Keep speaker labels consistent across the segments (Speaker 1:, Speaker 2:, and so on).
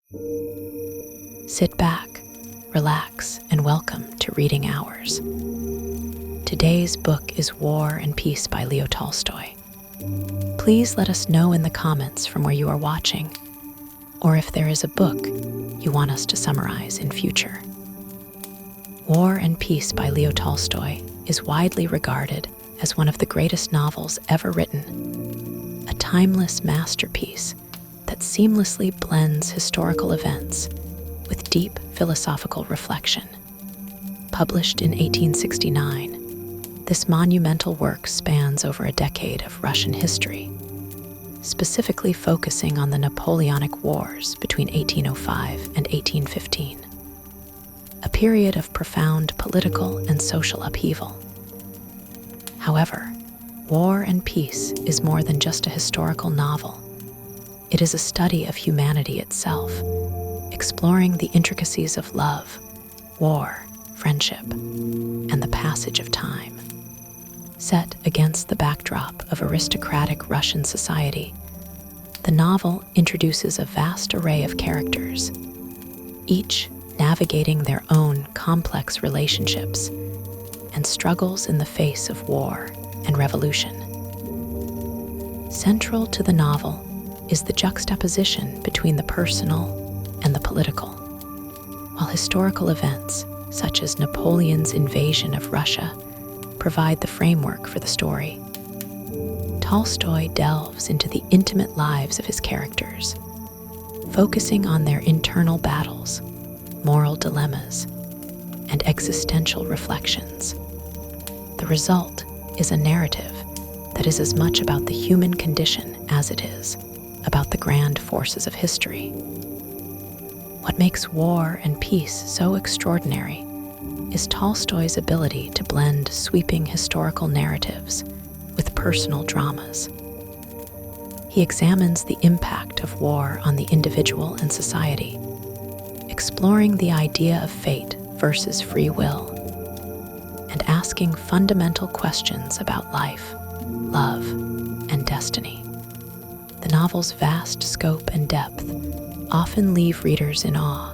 Speaker 1: Sit back, relax, and welcome to Reading Hours. Today's book is War and Peace by Leo Tolstoy. Please let us know in the comments from where you are watching, or if there is a book you want us to summarize in future. War and Peace by Leo Tolstoy is widely regarded as one of the greatest novels ever written, a timeless masterpiece that seamlessly blends historical events with deep philosophical reflection. Published in 1869, this monumental work spans over a decade of Russian history, specifically focusing on the Napoleonic Wars between 1805 and 1815, a period of profound political and social upheaval. However, War and Peace is more than just a historical novel. It is a study of humanity itself, exploring the intricacies of love, war, friendship, and the passage of time. Set against the backdrop of aristocratic Russian society, the novel introduces a vast array of characters, each navigating their own complex relationships and struggles in the face of war and revolution. Central to the novel is the juxtaposition between the personal and the political. While historical events, such as Napoleon's invasion of Russia, provide the framework for the story, Tolstoy delves into the intimate lives of his characters, focusing on their internal battles, moral dilemmas, and existential reflections. The result is a narrative that is as much about the human condition as it is about the grand forces of history. What makes War and Peace so extraordinary is Tolstoy's ability to blend sweeping historical narratives with personal dramas. He examines the impact of war on the individual and society, exploring the idea of fate versus free will, and asking fundamental questions about life, love, and destiny. The novel's vast scope and depth often leave readers in awe,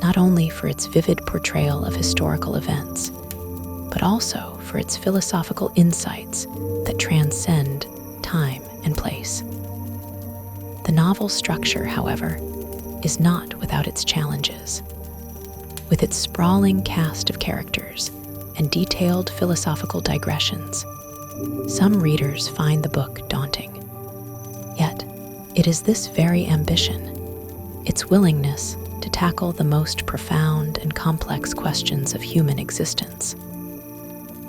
Speaker 1: not only for its vivid portrayal of historical events, but also for its philosophical insights that transcend time and place. The novel's structure, however, is not without its challenges. With its sprawling cast of characters and detailed philosophical digressions, some readers find the book daunting. Yet, it is this very ambition, its willingness to tackle the most profound and complex questions of human existence,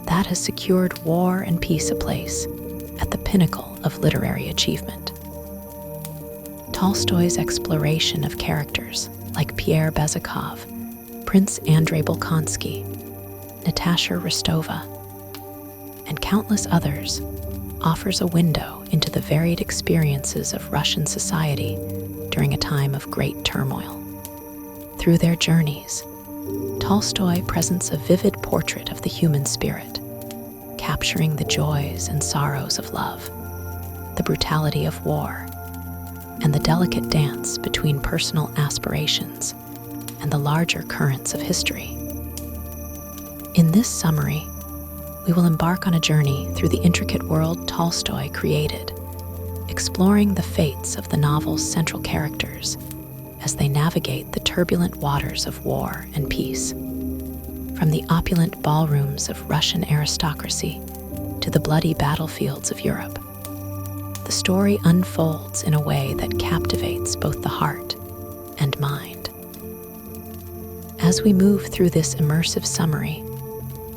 Speaker 1: that has secured War and Peace a place at the pinnacle of literary achievement. Tolstoy's exploration of characters like Pierre Bezukhov, Prince Andrei Bolkonsky, Natasha Rostov, and countless others offers a window into the varied experiences of Russian society during a time of great turmoil. Through their journeys, Tolstoy presents a vivid portrait of the human spirit, capturing the joys and sorrows of love, the brutality of war, and the delicate dance between personal aspirations and the larger currents of history. In this summary, we will embark on a journey through the intricate world Tolstoy created, exploring the fates of the novel's central characters as they navigate the turbulent waters of war and peace. From the opulent ballrooms of Russian aristocracy to the bloody battlefields of Europe, the story unfolds in a way that captivates both the heart and mind. As we move through this immersive summary,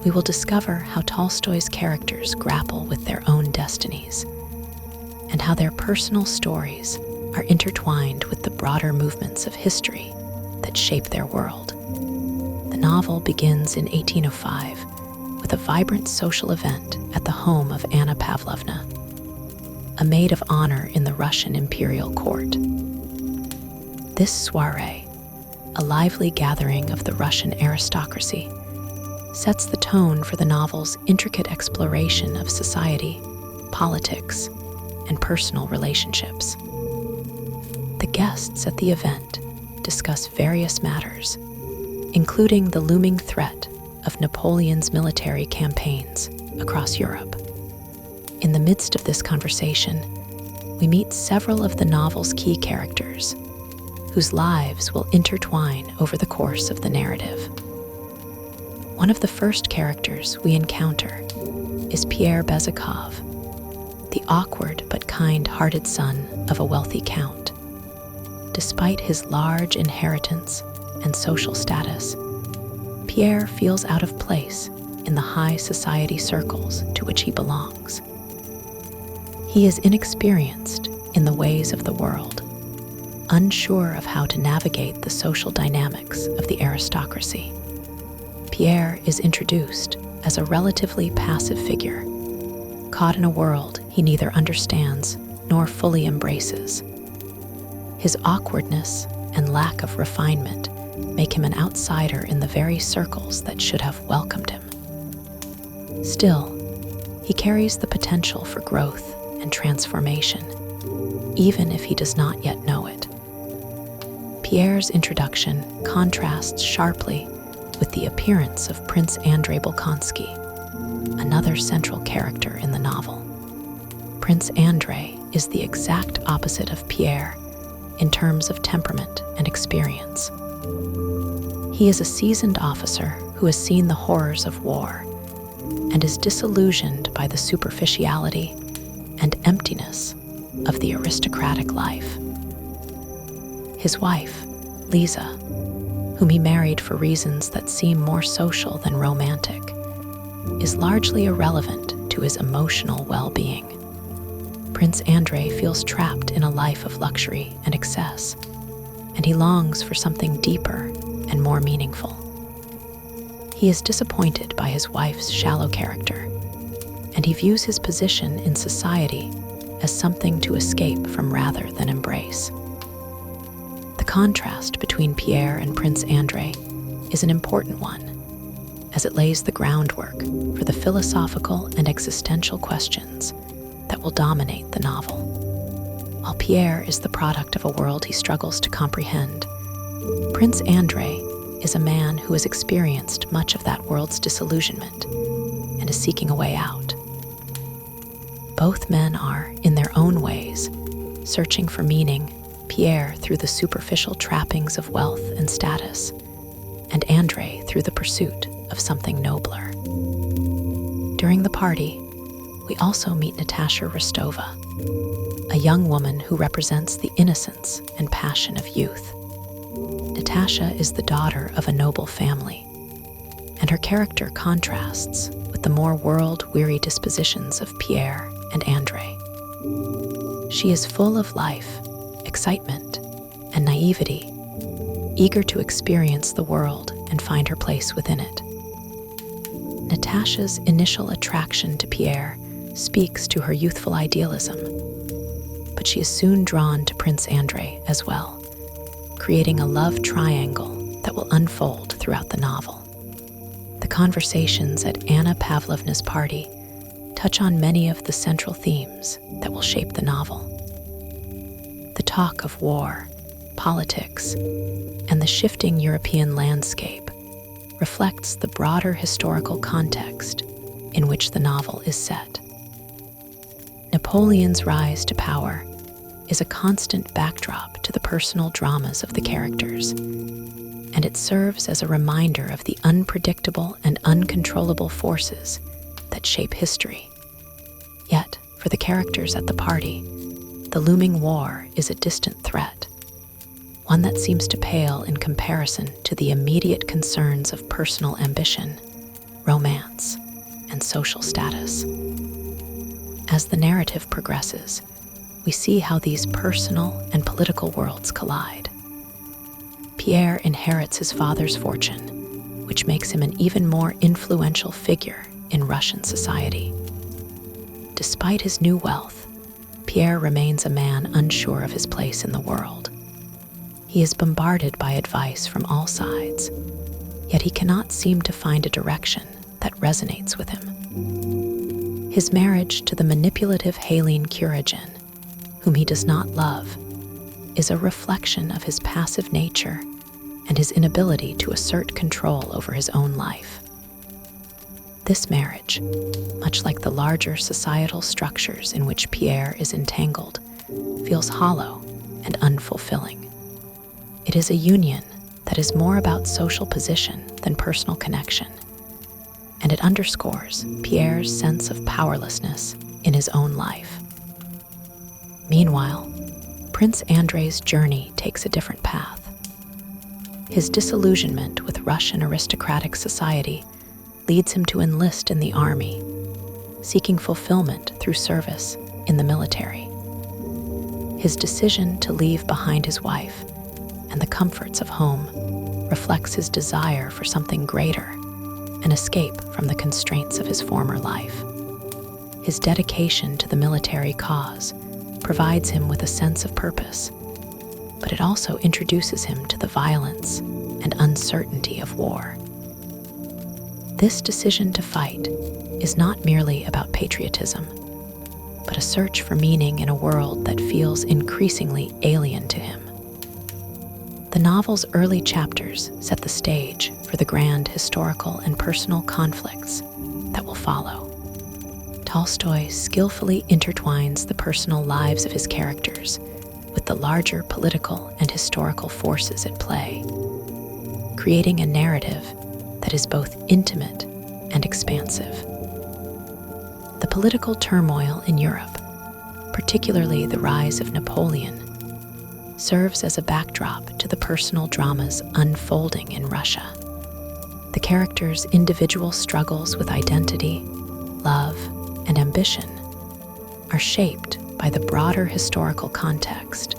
Speaker 1: we will discover how Tolstoy's characters grapple with their own destinies and how their personal stories are intertwined with the broader movements of history that shape their world. The novel begins in 1805 with a vibrant social event at the home of Anna Pavlovna, a maid of honor in the Russian imperial court. This soiree, a lively gathering of the Russian aristocracy, sets the tone for the novel's intricate exploration of society, politics, and personal relationships. The guests at the event discuss various matters, including the looming threat of Napoleon's military campaigns across Europe. In the midst of this conversation, we meet several of the novel's key characters, whose lives will intertwine over the course of the narrative. One of the first characters we encounter is Pierre Bezukhov, the awkward but kind-hearted son of a wealthy count. Despite his large inheritance and social status, Pierre feels out of place in the high society circles to which he belongs. He is inexperienced in the ways of the world, unsure of how to navigate the social dynamics of the aristocracy. Pierre is introduced as a relatively passive figure, caught in a world he neither understands nor fully embraces. His awkwardness and lack of refinement make him an outsider in the very circles that should have welcomed him. Still, he carries the potential for growth and transformation, even if he does not yet know it. Pierre's introduction contrasts sharply with the appearance of Prince Andrei Bolkonsky, another central character in the novel. Prince Andrei is the exact opposite of Pierre in terms of temperament and experience. He is a seasoned officer who has seen the horrors of war and is disillusioned by the superficiality and emptiness of the aristocratic life. His wife, Lisa, whom he married for reasons that seem more social than romantic, is largely irrelevant to his emotional well-being. Prince Andrei feels trapped in a life of luxury and excess, and he longs for something deeper and more meaningful. He is disappointed by his wife's shallow character, and he views his position in society as something to escape from rather than embrace. The contrast between Pierre and Prince Andrei is an important one, as it lays the groundwork for the philosophical and existential questions that will dominate the novel. While Pierre is the product of a world he struggles to comprehend, Prince Andrei is a man who has experienced much of that world's disillusionment and is seeking a way out. Both men are, in their own ways, searching for meaning, Pierre through the superficial trappings of wealth and status, and Andrei through the pursuit of something nobler. During the party, we also meet Natasha Rostov, a young woman who represents the innocence and passion of youth. Natasha is the daughter of a noble family, and her character contrasts with the more world-weary dispositions of Pierre and Andrei. She is full of life, excitement, and naivety, eager to experience the world and find her place within it. Natasha's initial attraction to Pierre speaks to her youthful idealism, but she is soon drawn to Prince Andrei as well, creating a love triangle that will unfold throughout the novel. The conversations at Anna Pavlovna's party touch on many of the central themes that will shape the novel. The talk of war, politics, and the shifting European landscape reflects the broader historical context in which the novel is set. Napoleon's rise to power is a constant backdrop to the personal dramas of the characters, and it serves as a reminder of the unpredictable and uncontrollable forces that shape history. Yet, for the characters at the party, the looming war is a distant threat, one that seems to pale in comparison to the immediate concerns of personal ambition, romance, and social status. As the narrative progresses, we see how these personal and political worlds collide. Pierre inherits his father's fortune, which makes him an even more influential figure in Russian society. Despite his new wealth, Pierre remains a man unsure of his place in the world. He is bombarded by advice from all sides, yet he cannot seem to find a direction that resonates with him. His marriage to the manipulative Helene Kuragin, whom he does not love, is a reflection of his passive nature and his inability to assert control over his own life. This marriage, much like the larger societal structures in which Pierre is entangled, feels hollow and unfulfilling. It is a union that is more about social position than personal connection, and it underscores Pierre's sense of powerlessness in his own life. Meanwhile, Prince Andrei's journey takes a different path. His disillusionment with Russian aristocratic society leads him to enlist in the army, seeking fulfillment through service in the military. His decision to leave behind his wife and the comforts of home reflects his desire for something greater, an escape from the constraints of his former life. His dedication to the military cause provides him with a sense of purpose, but it also introduces him to the violence and uncertainty of war. This decision to fight is not merely about patriotism, but a search for meaning in a world that feels increasingly alien to him. The novel's early chapters set the stage for the grand historical and personal conflicts that will follow. Tolstoy skillfully intertwines the personal lives of his characters with the larger political and historical forces at play, creating a narrative that is both intimate and expansive. The political turmoil in Europe, particularly the rise of Napoleon, serves as a backdrop to the personal dramas unfolding in Russia. The characters' individual struggles with identity, love, and ambition are shaped by the broader historical context,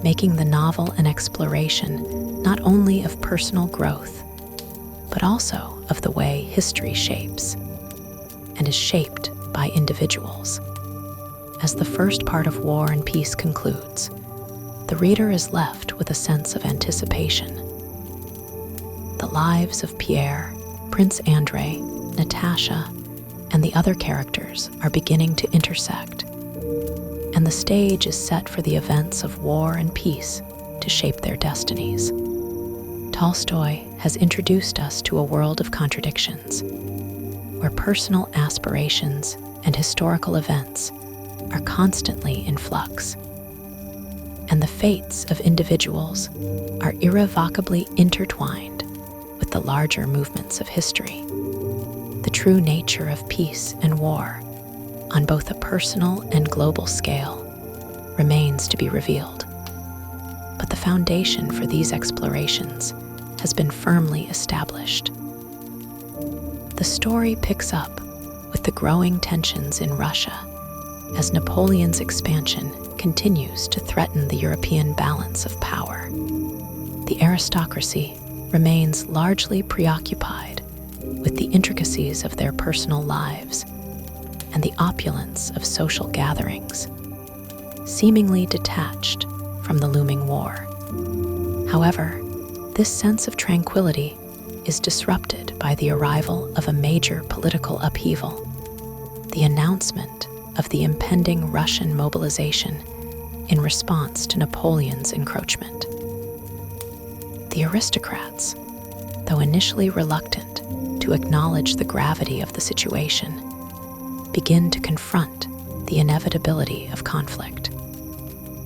Speaker 1: making the novel an exploration not only of personal growth, but also of the way history shapes and is shaped by individuals. As the first part of War and Peace concludes, the reader is left with a sense of anticipation. The lives of Pierre, Prince Andrei, Natasha, and the other characters are beginning to intersect, and the stage is set for the events of war and peace to shape their destinies. Tolstoy has introduced us to a world of contradictions, where personal aspirations and historical events are constantly in flux, and the fates of individuals are irrevocably intertwined with the larger movements of history. The true nature of peace and war, on both a personal and global scale, remains to be revealed. But the foundation for these explorations has been firmly established. The story picks up with the growing tensions in Russia as Napoleon's expansion continues to threaten the European balance of power. The aristocracy remains largely preoccupied with the intricacies of their personal lives and the opulence of social gatherings, seemingly detached from the looming war. However, this sense of tranquility is disrupted by the arrival of a major political upheaval, the announcement of the impending Russian mobilization in response to Napoleon's encroachment. The aristocrats, though initially reluctant to acknowledge the gravity of the situation, begin to confront the inevitability of conflict.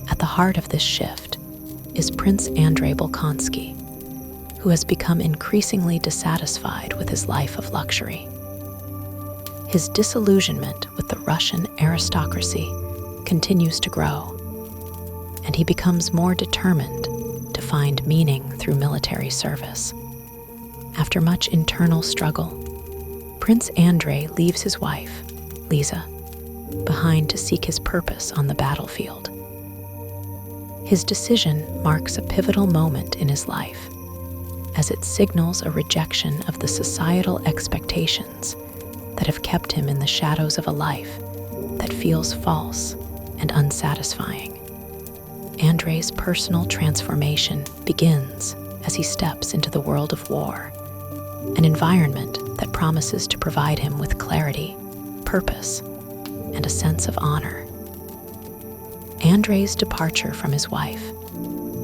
Speaker 1: At the heart of this shift is Prince Andrei Bolkonsky, who has become increasingly dissatisfied with his life of luxury. His disillusionment with the Russian aristocracy continues to grow, and he becomes more determined to find meaning through military service. After much internal struggle, Prince Andrei leaves his wife, Lisa, behind to seek his purpose on the battlefield. His decision marks a pivotal moment in his life, as it signals a rejection of the societal expectations that have kept him in the shadows of a life that feels false and unsatisfying. Andrei's personal transformation begins as he steps into the world of war, an environment that promises to provide him with clarity, purpose, and a sense of honor. Andrei's departure from his wife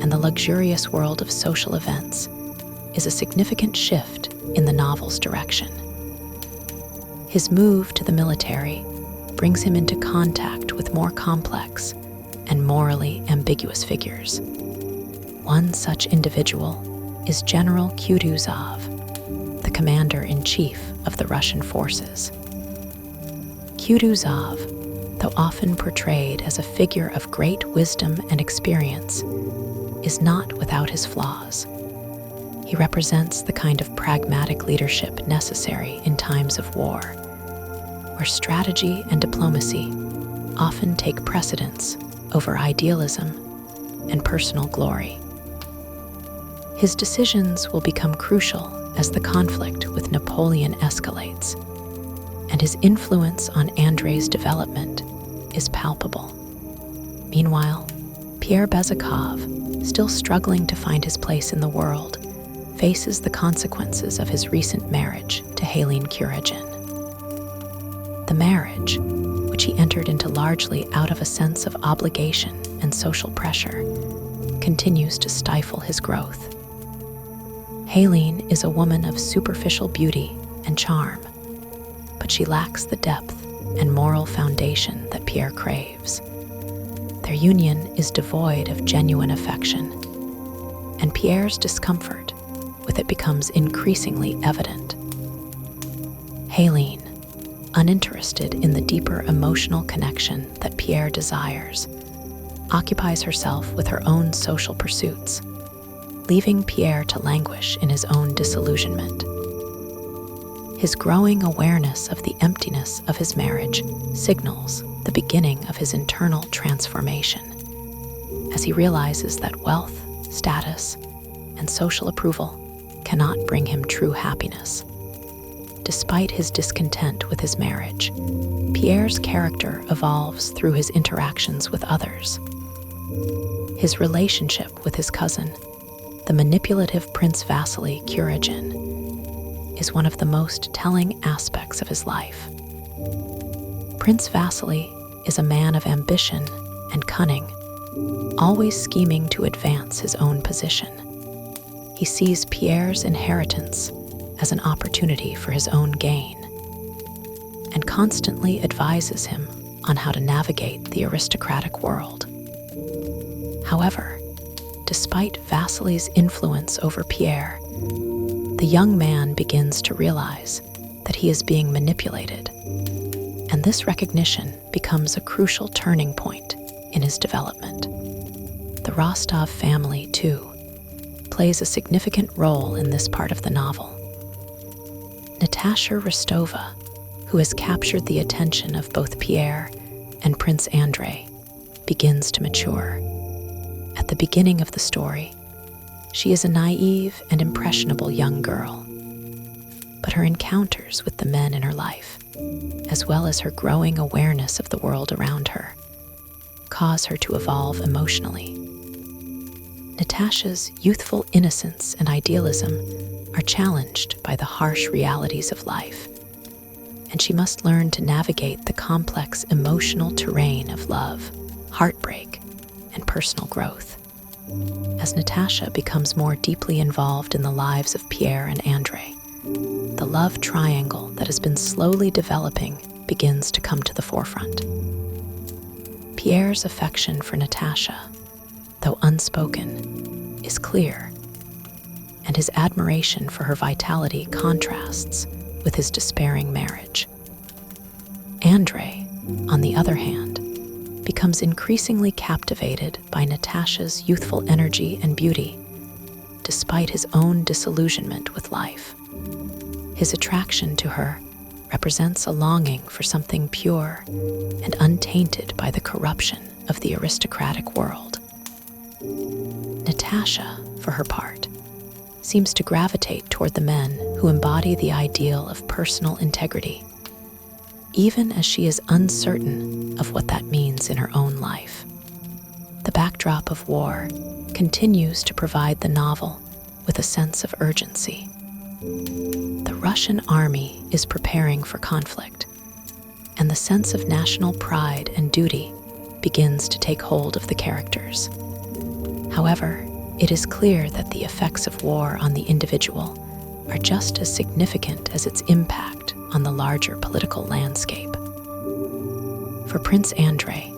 Speaker 1: and the luxurious world of social events is a significant shift in the novel's direction. His move to the military brings him into contact with more complex and morally ambiguous figures. One such individual is General Kutuzov, the commander-in-chief of the Russian forces. Kutuzov, though often portrayed as a figure of great wisdom and experience, is not without his flaws. He represents the kind of pragmatic leadership necessary in times of war, where strategy and diplomacy often take precedence over idealism and personal glory. His decisions will become crucial as the conflict with Napoleon escalates, and his influence on Andrei's development is palpable. Meanwhile, Pierre Bezukhov, still struggling to find his place in the world, faces the consequences of his recent marriage to Helene Kuragin. The marriage, which he entered into largely out of a sense of obligation and social pressure, continues to stifle his growth. Helene is a woman of superficial beauty and charm, but she lacks the depth and moral foundation that Pierre craves. Their union is devoid of genuine affection, and Pierre's discomfort with it becomes increasingly evident. Helene, uninterested in the deeper emotional connection that Pierre desires, occupies herself with her own social pursuits, leaving Pierre to languish in his own disillusionment. His growing awareness of the emptiness of his marriage signals the beginning of his internal transformation, as he realizes that wealth, status, and social approval cannot bring him true happiness. Despite his discontent with his marriage, Pierre's character evolves through his interactions with others. His relationship with his cousin, the manipulative Prince Vasily Kuragin, is one of the most telling aspects of his life. Prince Vasily is a man of ambition and cunning, always scheming to advance his own position. He sees Pierre's inheritance as an opportunity for his own gain, and constantly advises him on how to navigate the aristocratic world. However, despite Vasily's influence over Pierre, the young man begins to realize that he is being manipulated, and this recognition becomes a crucial turning point in his development. The Rostov family, too, plays a significant role in this part of the novel. Natasha Rostova, who has captured the attention of both Pierre and Prince Andrei, begins to mature. At the beginning of the story, she is a naive and impressionable young girl. But her encounters with the men in her life, as well as her growing awareness of the world around her, cause her to evolve emotionally. Natasha's youthful innocence and idealism are challenged by the harsh realities of life, and she must learn to navigate the complex emotional terrain of love, heartbreak, and personal growth. As Natasha becomes more deeply involved in the lives of Pierre and Andrei, the love triangle that has been slowly developing begins to come to the forefront. Pierre's affection for Natasha, though unspoken, is clear, and his admiration for her vitality contrasts with his despairing marriage. Andrei, on the other hand, becomes increasingly captivated by Natasha's youthful energy and beauty, despite his own disillusionment with life. His attraction to her represents a longing for something pure and untainted by the corruption of the aristocratic world. Natasha, for her part, seems to gravitate toward the men who embody the ideal of personal integrity, even as she is uncertain of what that means in her own life. The backdrop of war continues to provide the novel with a sense of urgency. The Russian army is preparing for conflict, and the sense of national pride and duty begins to take hold of the characters. However, it is clear that the effects of war on the individual are just as significant as its impact on the larger political landscape. For Prince Andrei,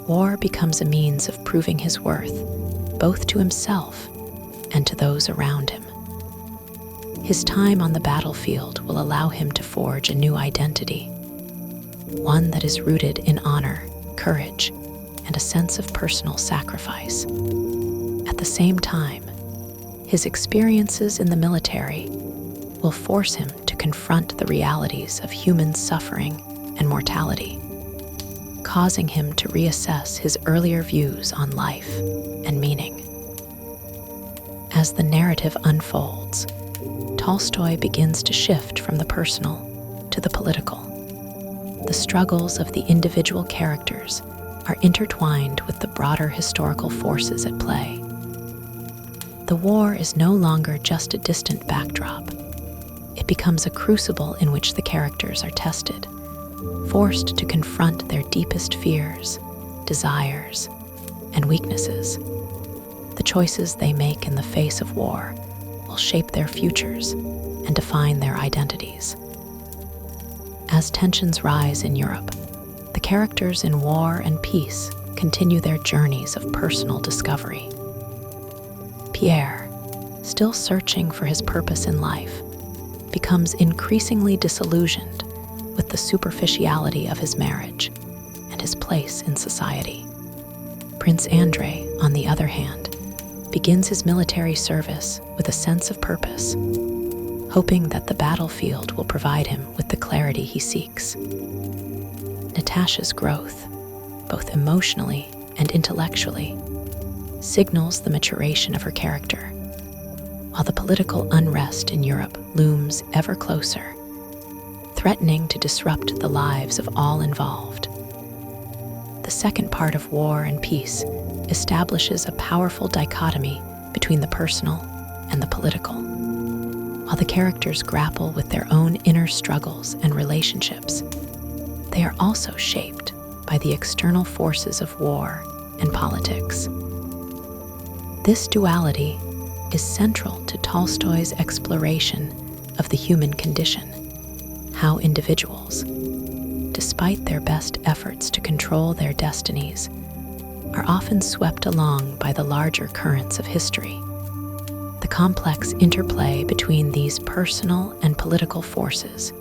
Speaker 1: war becomes a means of proving his worth, both to himself and to those around him. His time on the battlefield will allow him to forge a new identity, one that is rooted in honor, courage, and a sense of personal sacrifice. At the same time, his experiences in the military will force him to confront the realities of human suffering and mortality, causing him to reassess his earlier views on life and meaning. As the narrative unfolds, Tolstoy begins to shift from the personal to the political. The struggles of the individual characters are intertwined with the broader historical forces at play. The war is no longer just a distant backdrop. It becomes a crucible in which the characters are tested, forced to confront their deepest fears, desires, and weaknesses. The choices they make in the face of war will shape their futures and define their identities. As tensions rise in Europe, the characters in War and Peace continue their journeys of personal discovery. Pierre, still searching for his purpose in life, becomes increasingly disillusioned with the superficiality of his marriage and his place in society. Prince Andrei, on the other hand, begins his military service with a sense of purpose, hoping that the battlefield will provide him with the clarity he seeks. Natasha's growth, both emotionally and intellectually, signals the maturation of her character, while the political unrest in Europe looms ever closer, threatening to disrupt the lives of all involved. The second part of War and Peace establishes a powerful dichotomy between the personal and the political. While the characters grapple with their own inner struggles and relationships, they are also shaped by the external forces of war and politics. This duality is central to Tolstoy's exploration of the human condition, how individuals, despite their best efforts to control their destinies, are often swept along by the larger currents of history. The complex interplay between these personal and political forces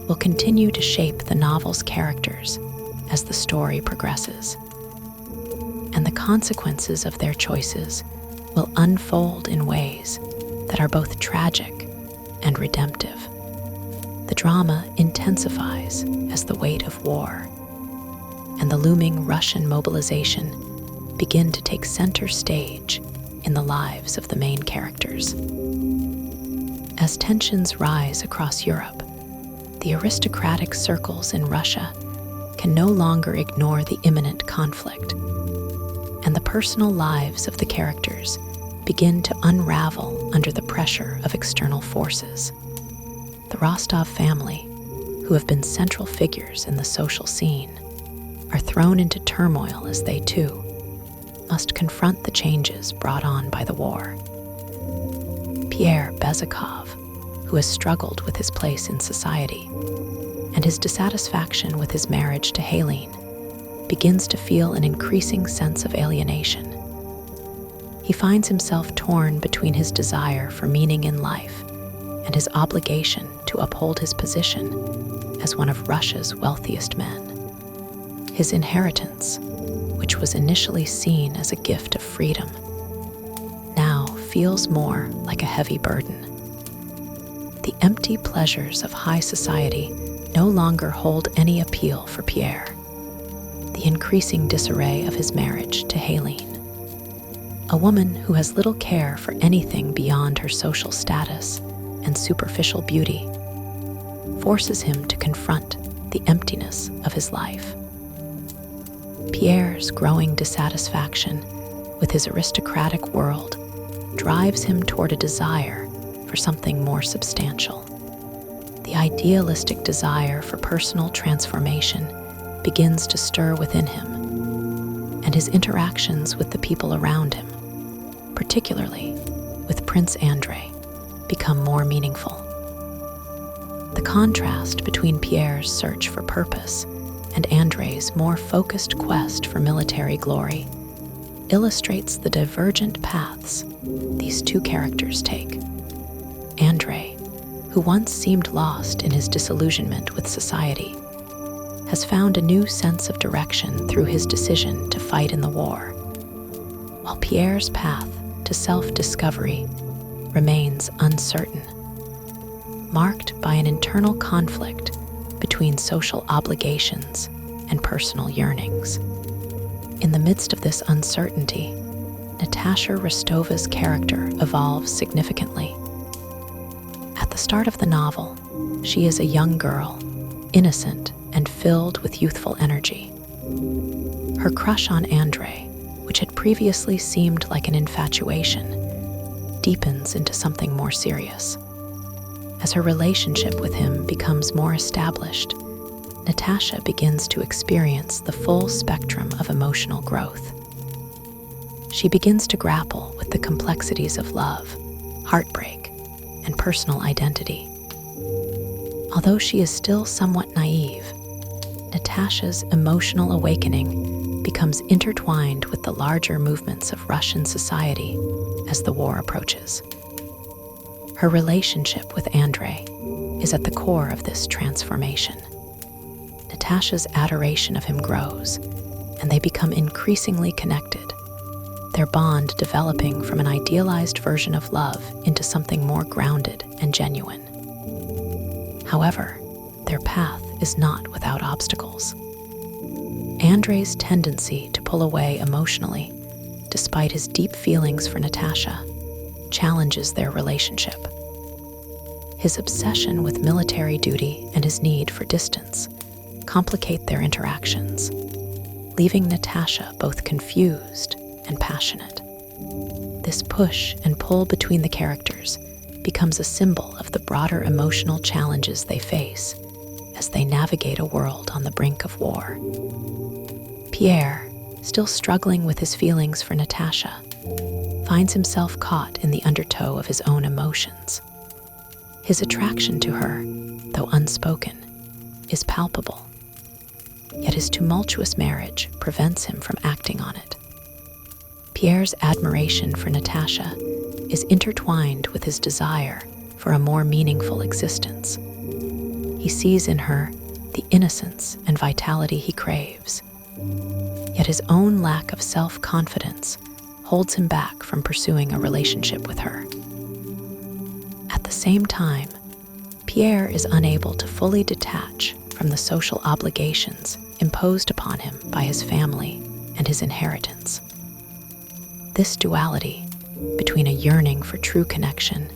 Speaker 1: will continue to shape the novel's characters as the story progresses, and the consequences of their choices will unfold in ways that are both tragic and redemptive. The drama intensifies as the weight of war and the looming Russian mobilization begin to take center stage in the lives of the main characters. As tensions rise across Europe, the aristocratic circles in Russia can no longer ignore the imminent conflict, and the personal lives of the characters begin to unravel under the pressure of external forces. The Rostov family, who have been central figures in the social scene, are thrown into turmoil as they, too, must confront the changes brought on by the war. Pierre Bezukhov, who has struggled with his place in society, and his dissatisfaction with his marriage to Helene, begins to feel an increasing sense of alienation. He finds himself torn between his desire for meaning in life and his obligation to uphold his position as one of Russia's wealthiest men. His inheritance, which was initially seen as a gift of freedom, now feels more like a heavy burden. The empty pleasures of high society no longer hold any appeal for Pierre. The increasing disarray of his marriage to Helene, a woman who has little care for anything beyond her social status and superficial beauty, forces him to confront the emptiness of his life. Pierre's growing dissatisfaction with his aristocratic world drives him toward a desire for something more substantial. The idealistic desire for personal transformation begins to stir within him, and his interactions with the people around him, particularly with Prince Andrei, become more meaningful. The contrast between Pierre's search for purpose and Andrei's more focused quest for military glory illustrates the divergent paths these two characters take. Andrei, who once seemed lost in his disillusionment with society, has found a new sense of direction through his decision to fight in the war, while Pierre's path to self-discovery remains uncertain, marked by an internal conflict between social obligations and personal yearnings. In the midst of this uncertainty, Natasha Rostova's character evolves significantly. At the start of the novel, she is a young girl, innocent and filled with youthful energy. Her crush on Andrei, which had previously seemed like an infatuation, deepens into something more serious. As her relationship with him becomes more established, Natasha begins to experience the full spectrum of emotional growth. She begins to grapple with the complexities of love, heartbreak, and personal identity. Although she is still somewhat naive, Natasha's emotional awakening becomes intertwined with the larger movements of Russian society as the war approaches. Her relationship with Andrei is at the core of this transformation. Natasha's adoration of him grows, and they become increasingly connected, their bond developing from an idealized version of love into something more grounded and genuine. However, their path is not without obstacles. Andrei's tendency to pull away emotionally, despite his deep feelings for Natasha, challenges their relationship. His obsession with military duty and his need for distance complicate their interactions, leaving Natasha both confused and passionate. This push and pull between the characters becomes a symbol of the broader emotional challenges they face as they navigate a world on the brink of war. Pierre, still struggling with his feelings for Natasha, finds himself caught in the undertow of his own emotions. His attraction to her, though unspoken, is palpable. Yet his tumultuous marriage prevents him from acting on it. Pierre's admiration for Natasha is intertwined with his desire for a more meaningful existence. He sees in her the innocence and vitality he craves. Yet his own lack of self-confidence holds him back from pursuing a relationship with her. At the same time, Pierre is unable to fully detach from the social obligations imposed upon him by his family and his inheritance. This duality between a yearning for true connection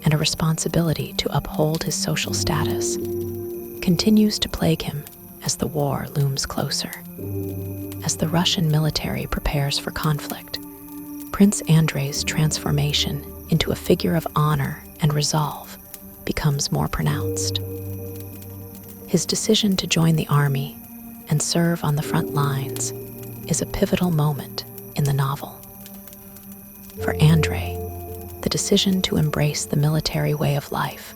Speaker 1: and a responsibility to uphold his social status continues to plague him as the war looms closer. As the Russian military prepares for conflict, Prince Andrei's transformation into a figure of honor and resolve becomes more pronounced. His decision to join the army and serve on the front lines is a pivotal moment in the novel. For Andrei, the decision to embrace the military way of life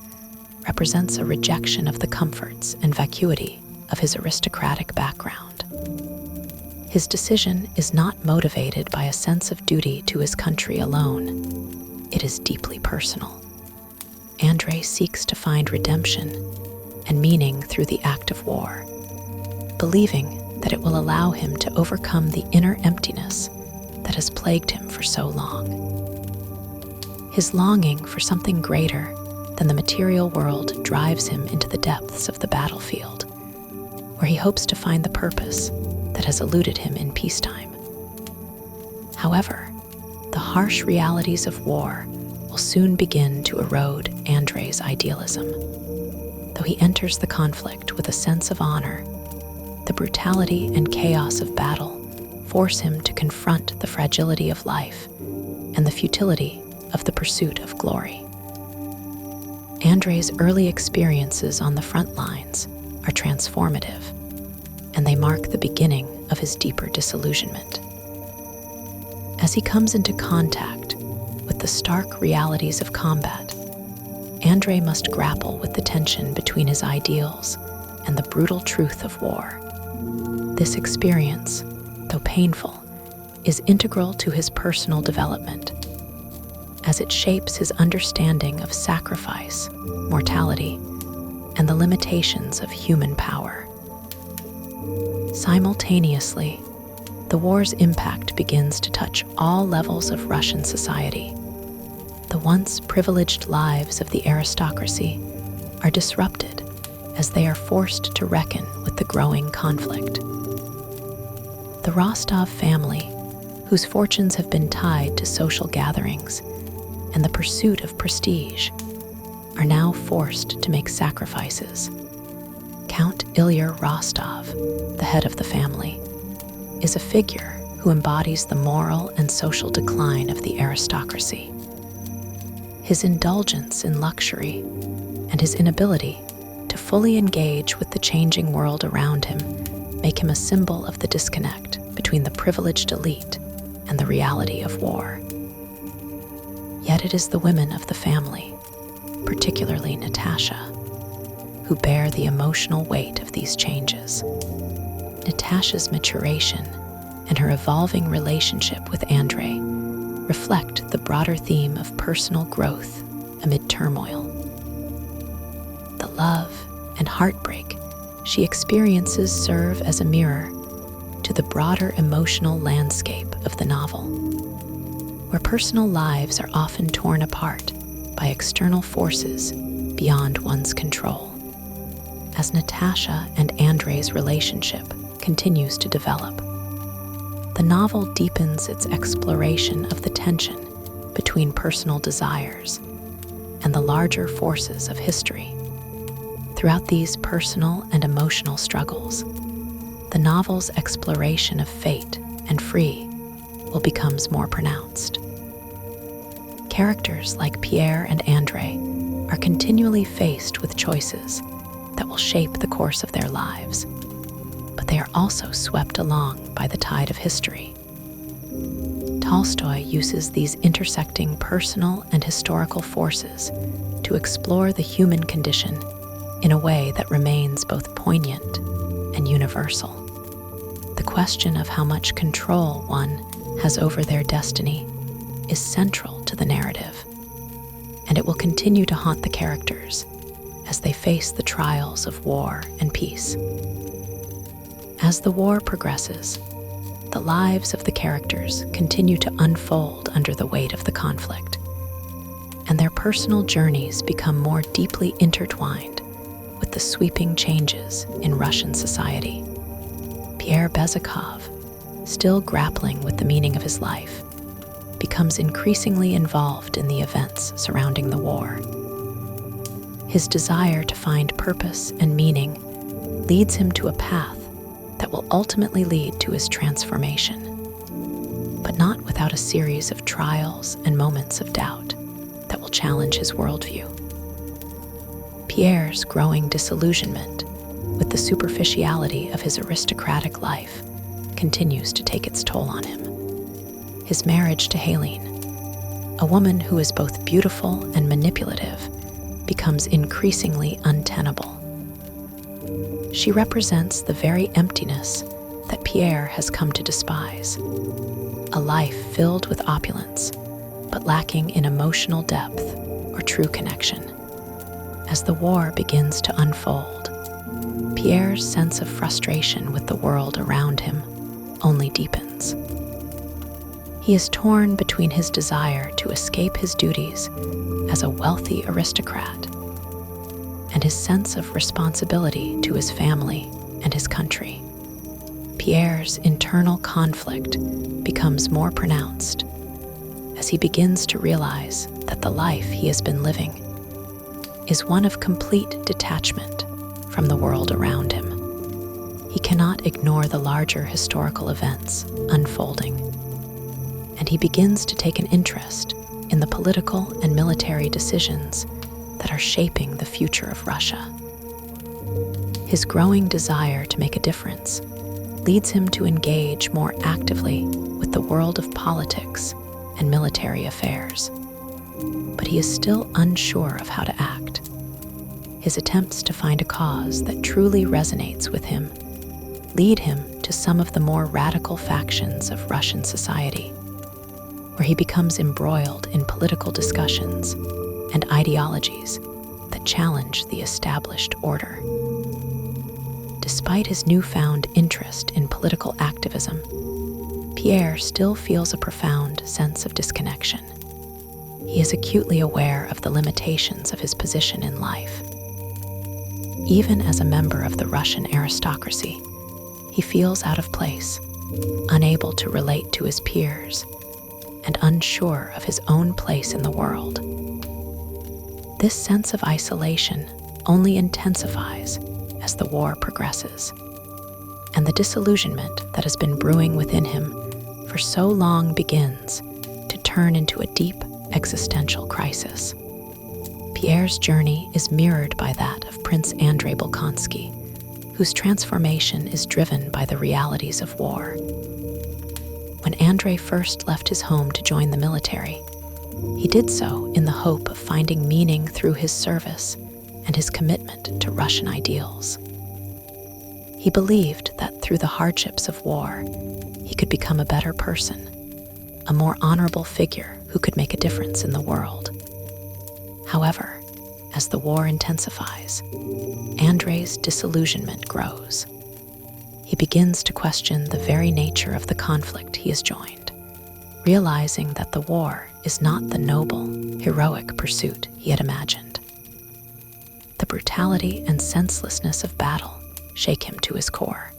Speaker 1: represents a rejection of the comforts and vacuity of his aristocratic background. His decision is not motivated by a sense of duty to his country alone. It is deeply personal. Andrei seeks to find redemption and meaning through the act of war, believing that it will allow him to overcome the inner emptiness that has plagued him for so long. His longing for something greater than the material world drives him into the depths of the battlefield, where he hopes to find the purpose that has eluded him in peacetime. However, the harsh realities of war will soon begin to erode Andrei's idealism. Though he enters the conflict with a sense of honor, the brutality and chaos of battle force him to confront the fragility of life and the futility of the pursuit of glory. Andrei's early experiences on the front lines are transformative, and they mark the beginning of his deeper disillusionment. As he comes into contact with the stark realities of combat, Andrei must grapple with the tension between his ideals and the brutal truth of war. This experience, though painful, is integral to his personal development, as it shapes his understanding of sacrifice, mortality, and the limitations of human power. Simultaneously, the war's impact begins to touch all levels of Russian society. The once privileged lives of the aristocracy are disrupted as they are forced to reckon with the growing conflict. The Rostov family, whose fortunes have been tied to social gatherings and the pursuit of prestige, are now forced to make sacrifices. Count Ilya Rostov, the head of the family, is a figure who embodies the moral and social decline of the aristocracy. His indulgence in luxury and his inability to fully engage with the changing world around him make him a symbol of the disconnect between the privileged elite and the reality of war. Yet it is the women of the family, particularly Natasha, who bear the emotional weight of these changes. Natasha's maturation and her evolving relationship with Andrei reflect the broader theme of personal growth amid turmoil. The love and heartbreak she experiences serve as a mirror to the broader emotional landscape of the novel, where personal lives are often torn apart by external forces beyond one's control. As Natasha and Andrei's relationship continues to develop, the novel deepens its exploration of the tension between personal desires and the larger forces of history. Throughout these personal and emotional struggles, the novel's exploration of fate and free will become more pronounced. Characters like Pierre and Andrei are continually faced with choices that will shape the course of their lives, but they are also swept along by the tide of history. Tolstoy uses these intersecting personal and historical forces to explore the human condition in a way that remains both poignant and universal. The question of how much control one has over their destiny is central to the narrative, and it will continue to haunt the characters as they face the trials of war and peace. As the war progresses, the lives of the characters continue to unfold under the weight of the conflict, and their personal journeys become more deeply intertwined with the sweeping changes in Russian society. Pierre Bezukhov, still grappling with the meaning of his life, becomes increasingly involved in the events surrounding the war. His desire to find purpose and meaning leads him to a path that will ultimately lead to his transformation, but not without a series of trials and moments of doubt that will challenge his worldview. Pierre's growing disillusionment with the superficiality of his aristocratic life continues to take its toll on him. His marriage to Helene, a woman who is both beautiful and manipulative, becomes increasingly untenable. She represents the very emptiness that Pierre has come to despise, a life filled with opulence, but lacking in emotional depth or true connection. As the war begins to unfold, Pierre's sense of frustration with the world around him only deepens. He is torn between his desire to escape his duties as a wealthy aristocrat and his sense of responsibility to his family and his country. Pierre's internal conflict becomes more pronounced as he begins to realize that the life he has been living is one of complete detachment from the world around him. He cannot ignore the larger historical events unfolding, and he begins to take an interest in the political and military decisions that are shaping the future of Russia. His growing desire to make a difference leads him to engage more actively with the world of politics and military affairs. But he is still unsure of how to act. His attempts to find a cause that truly resonates with him lead him to some of the more radical factions of Russian society, where he becomes embroiled in political discussions and ideologies that challenge the established order. Despite his newfound interest in political activism, Pierre still feels a profound sense of disconnection. He is acutely aware of the limitations of his position in life. Even as a member of the Russian aristocracy, he feels out of place, unable to relate to his peers, and unsure of his own place in the world. This sense of isolation only intensifies as the war progresses, and the disillusionment that has been brewing within him for so long begins to turn into a deep existential crisis. Pierre's journey is mirrored by that of Prince Andrei Bolkonsky, whose transformation is driven by the realities of war. When Andrei first left his home to join the military, he did so in the hope of finding meaning through his service and his commitment to Russian ideals. He believed that through the hardships of war, he could become a better person, a more honorable figure who could make a difference in the world. However, as the war intensifies, Andrei's disillusionment grows. He begins to question the very nature of the conflict he has joined, realizing that the war is not the noble, heroic pursuit he had imagined. The brutality and senselessness of battle shake him to his core.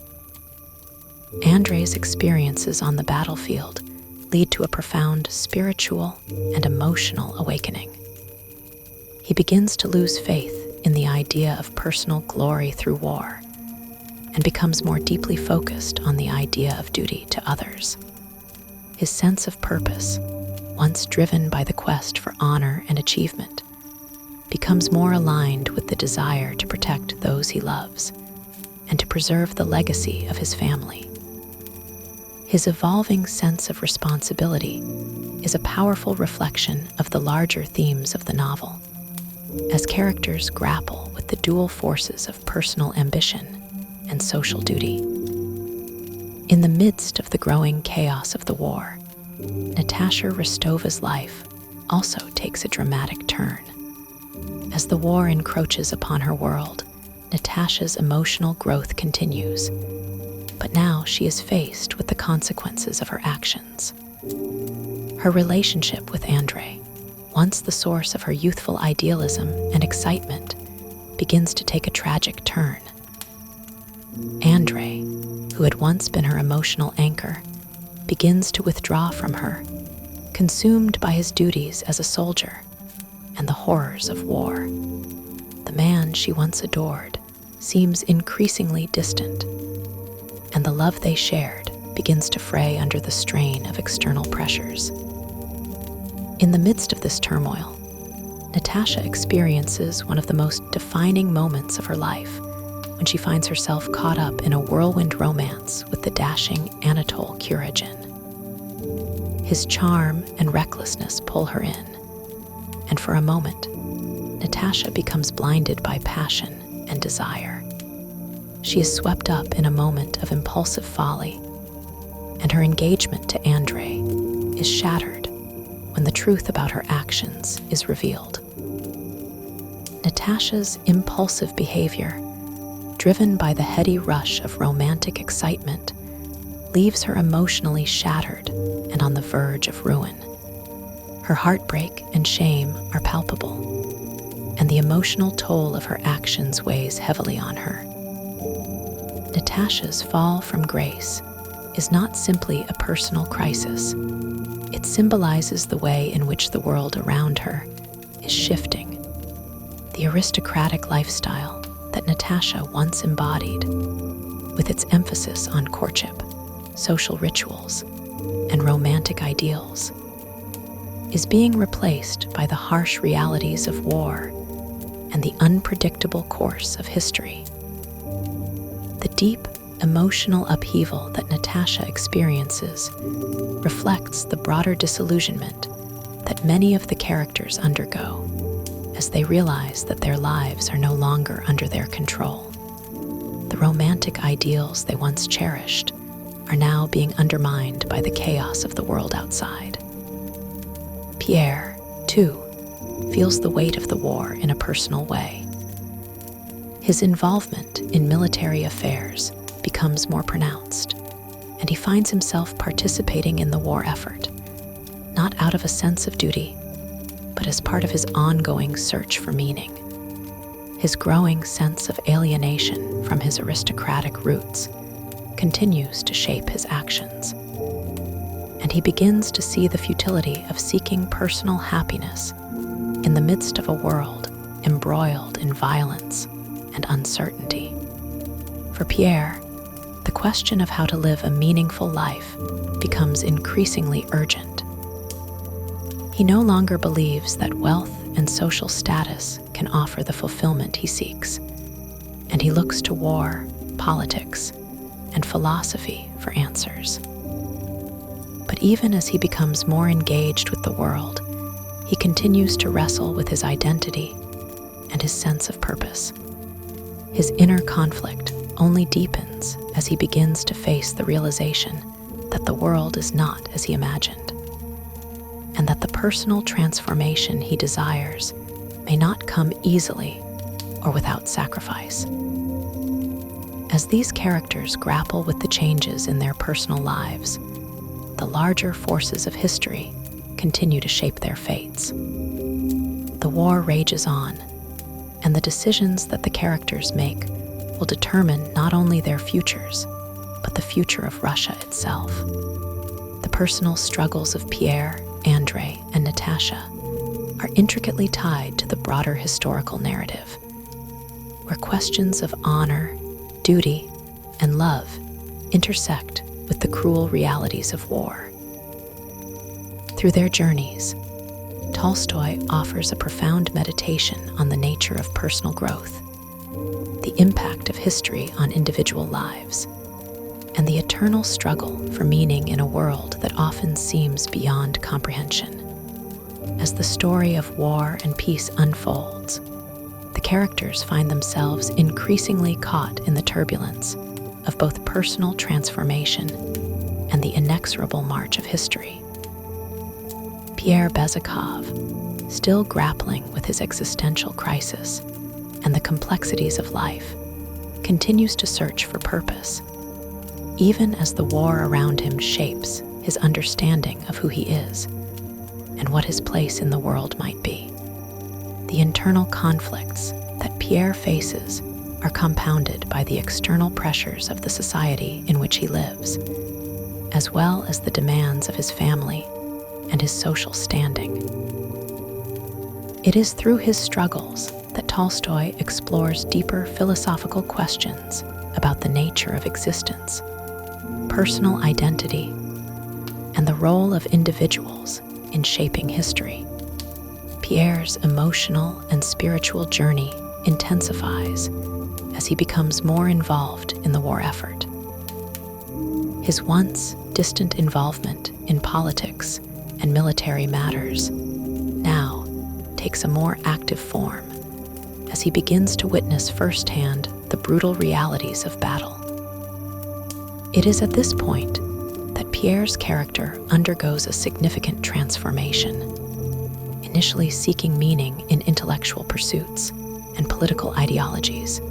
Speaker 1: Andrei's experiences on the battlefield lead to a profound spiritual and emotional awakening. He begins to lose faith in the idea of personal glory through war and becomes more deeply focused on the idea of duty to others. His sense of purpose, once driven by the quest for honor and achievement, becomes more aligned with the desire to protect those he loves and to preserve the legacy of his family. His evolving sense of responsibility is a powerful reflection of the larger themes of the novel, as characters grapple with the dual forces of personal ambition and social duty. In the midst of the growing chaos of the war, Natasha Rostov's life also takes a dramatic turn. As the war encroaches upon her world, Natasha's emotional growth continues, but now she is faced with the consequences of her actions. Her relationship with Andrei, once the source of her youthful idealism and excitement, begins to take a tragic turn. Andrei, who had once been her emotional anchor, begins to withdraw from her, consumed by his duties as a soldier and the horrors of war. The man she once adored seems increasingly distant, and the love they shared begins to fray under the strain of external pressures. In the midst of this turmoil, Natasha experiences one of the most defining moments of her life when she finds herself caught up in a whirlwind romance with the dashing Anatol Kuragin. His charm and recklessness pull her in, and for a moment, Natasha becomes blinded by passion and desire. She is swept up in a moment of impulsive folly, and her engagement to Andrei is shattered when the truth about her actions is revealed. Natasha's impulsive behavior, driven by the heady rush of romantic excitement, leaves her emotionally shattered and on the verge of ruin. Her heartbreak and shame are palpable, and the emotional toll of her actions weighs heavily on her. Natasha's fall from grace is not simply a personal crisis. It symbolizes the way in which the world around her is shifting. The aristocratic lifestyle that Natasha once embodied, with its emphasis on courtship, social rituals, and romantic ideals, is being replaced by the harsh realities of war and the unpredictable course of history. The deep emotional upheaval that Natasha experiences reflects the broader disillusionment that many of the characters undergo as they realize that their lives are no longer under their control. The romantic ideals they once cherished are now being undermined by the chaos of the world outside. Pierre, too, feels the weight of the war in a personal way. His involvement in military affairs becomes more pronounced, and he finds himself participating in the war effort, not out of a sense of duty, but as part of his ongoing search for meaning. His growing sense of alienation from his aristocratic roots continues to shape his actions, and he begins to see the futility of seeking personal happiness in the midst of a world embroiled in violence and uncertainty. For Pierre, the question of how to live a meaningful life becomes increasingly urgent. He no longer believes that wealth and social status can offer the fulfillment he seeks, and he looks to war, politics, and philosophy for answers. But even as he becomes more engaged with the world, he continues to wrestle with his identity and his sense of purpose. His inner conflict only deepens as he begins to face the realization that the world is not as he imagined, and that the personal transformation he desires may not come easily or without sacrifice. As these characters grapple with the changes in their personal lives, the larger forces of history continue to shape their fates. The war rages on, and the decisions that the characters make will determine not only their futures, but the future of Russia itself. The personal struggles of Pierre, Andrei, and Natasha are intricately tied to the broader historical narrative, where questions of honor, duty, and love intersect with the cruel realities of war. Through their journeys, Tolstoy offers a profound meditation on the nature of personal growth, the impact of history on individual lives, and the eternal struggle for meaning in a world that often seems beyond comprehension. As the story of war and peace unfolds, the characters find themselves increasingly caught in the turbulence of both personal transformation and the inexorable march of history. Pierre Bezukhov, still grappling with his existential crisis and the complexities of life, continues to search for purpose, even as the war around him shapes his understanding of who he is and what his place in the world might be. The internal conflicts that Pierre faces are compounded by the external pressures of the society in which he lives, as well as the demands of his family and his social standing. It is through his struggles that Tolstoy explores deeper philosophical questions about the nature of existence, personal identity, and the role of individuals in shaping history. Pierre's emotional and spiritual journey intensifies as he becomes more involved in the war effort. His once distant involvement in politics and military matters now takes a more active form as he begins to witness firsthand the brutal realities of battle. It is at this point that Pierre's character undergoes a significant transformation, initially seeking meaning in intellectual pursuits and political ideologies.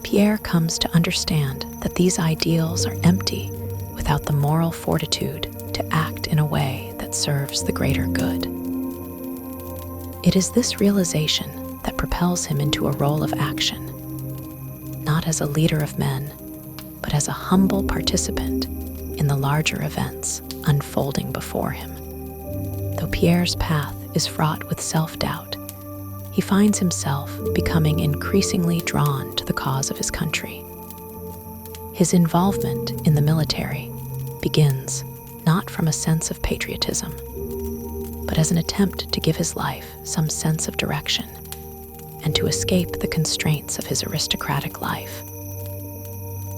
Speaker 1: Pierre comes to understand that these ideals are empty without the moral fortitude to act in a way that serves the greater good. It is this realization that propels him into a role of action, not as a leader of men, but as a humble participant in the larger events unfolding before him. Though Pierre's path is fraught with self-doubt, he finds himself becoming increasingly drawn to the cause of his country. His involvement in the military begins not from a sense of patriotism, but as an attempt to give his life some sense of direction and to escape the constraints of his aristocratic life.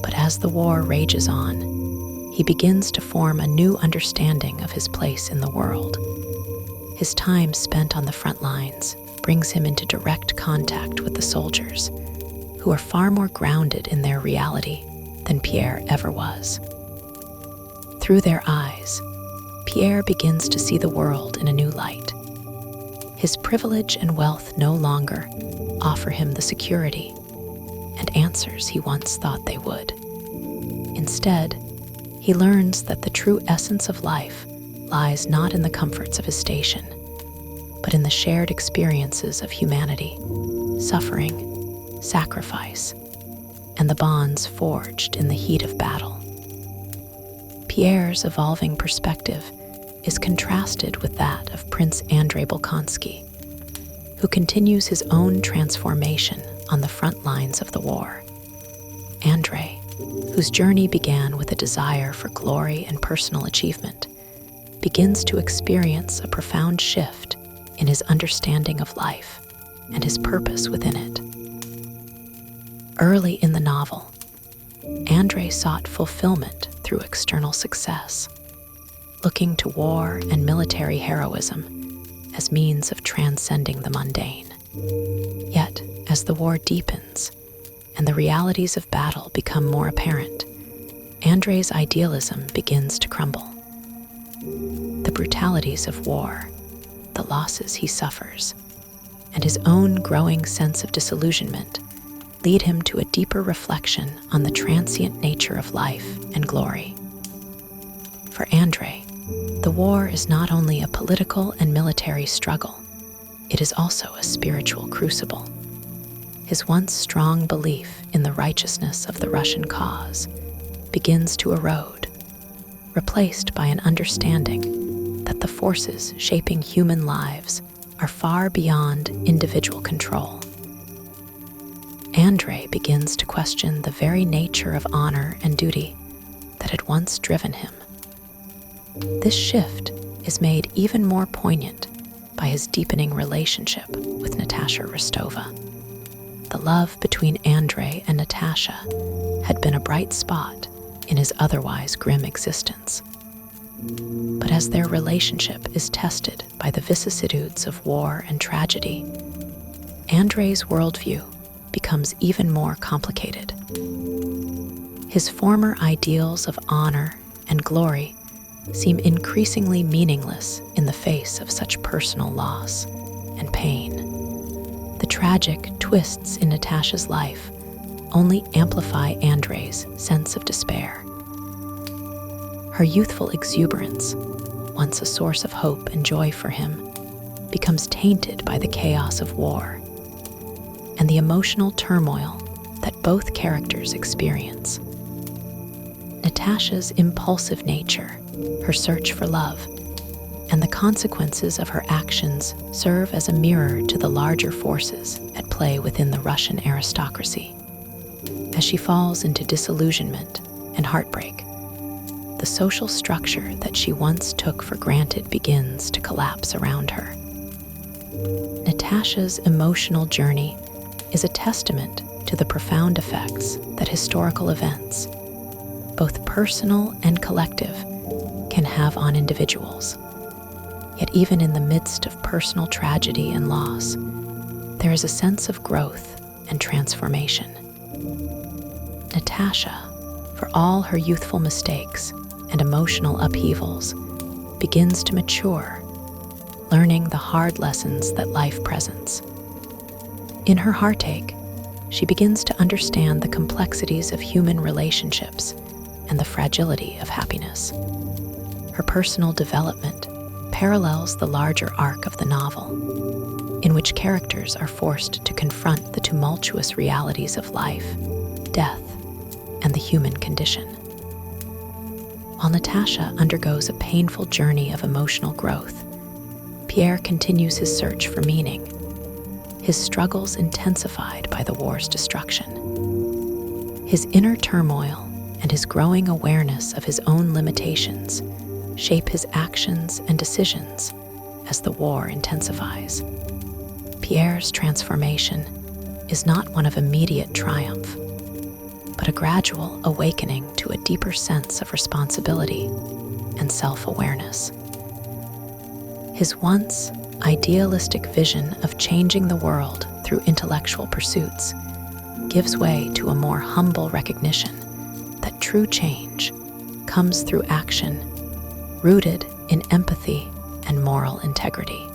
Speaker 1: But as the war rages on, he begins to form a new understanding of his place in the world. His time spent on the front lines brings him into direct contact with the soldiers, who are far more grounded in their reality than Pierre ever was. Through their eyes, Pierre begins to see the world in a new light. His privilege and wealth no longer offer him the security and answers he once thought they would. Instead, he learns that the true essence of life lies not in the comforts of his station, but in the shared experiences of humanity, suffering, sacrifice, and the bonds forged in the heat of battle. Pierre's evolving perspective is contrasted with that of Prince Andrei Bolkonsky, who continues his own transformation on the front lines of the war. Andrei, whose journey began with a desire for glory and personal achievement, begins to experience a profound shift in his understanding of life and his purpose within it. Early in the novel, Andrei sought fulfillment through external success, looking to war and military heroism as means of transcending the mundane. Yet, as the war deepens and the realities of battle become more apparent, Andrei's idealism begins to crumble. The brutalities of war, the losses he suffers, and his own growing sense of disillusionment lead him to a deeper reflection on the transient nature of life and glory. For Andrei, the war is not only a political and military struggle, it is also a spiritual crucible. His once strong belief in the righteousness of the Russian cause begins to erode, replaced by an understanding that the forces shaping human lives are far beyond individual control. Andrei begins to question the very nature of honor and duty that had once driven him. This shift is made even more poignant by his deepening relationship with Natasha Rostova. The love between Andrei and Natasha had been a bright spot in his otherwise grim existence. But as their relationship is tested by the vicissitudes of war and tragedy, Andrei's worldview becomes even more complicated. His former ideals of honor and glory seem increasingly meaningless in the face of such personal loss and pain. The tragic twists in Natasha's life only amplify Andrei's sense of despair. Her youthful exuberance, once a source of hope and joy for him, becomes tainted by the chaos of war and the emotional turmoil that both characters experience. Natasha's impulsive nature, her search for love, and the consequences of her actions serve as a mirror to the larger forces at play within the Russian aristocracy. As she falls into disillusionment and heartbreak, the social structure that she once took for granted begins to collapse around her. Natasha's emotional journey is a testament to the profound effects that historical events, both personal and collective, can have on individuals. Yet even in the midst of personal tragedy and loss, there is a sense of growth and transformation. Natasha, for all her youthful mistakes and emotional upheavals, begins to mature, learning the hard lessons that life presents. In her heartache, she begins to understand the complexities of human relationships and the fragility of happiness. Her personal development parallels the larger arc of the novel, in which characters are forced to confront the tumultuous realities of life, death, and the human condition. While Natasha undergoes a painful journey of emotional growth, Pierre continues his search for meaning, his struggles intensified by the war's destruction. His inner turmoil and his growing awareness of his own limitations shape his actions and decisions as the war intensifies. Pierre's transformation is not one of immediate triumph, but a gradual awakening to a deeper sense of responsibility and self-awareness. His once idealistic vision of changing the world through intellectual pursuits gives way to a more humble recognition that true change comes through action rooted in empathy and moral integrity.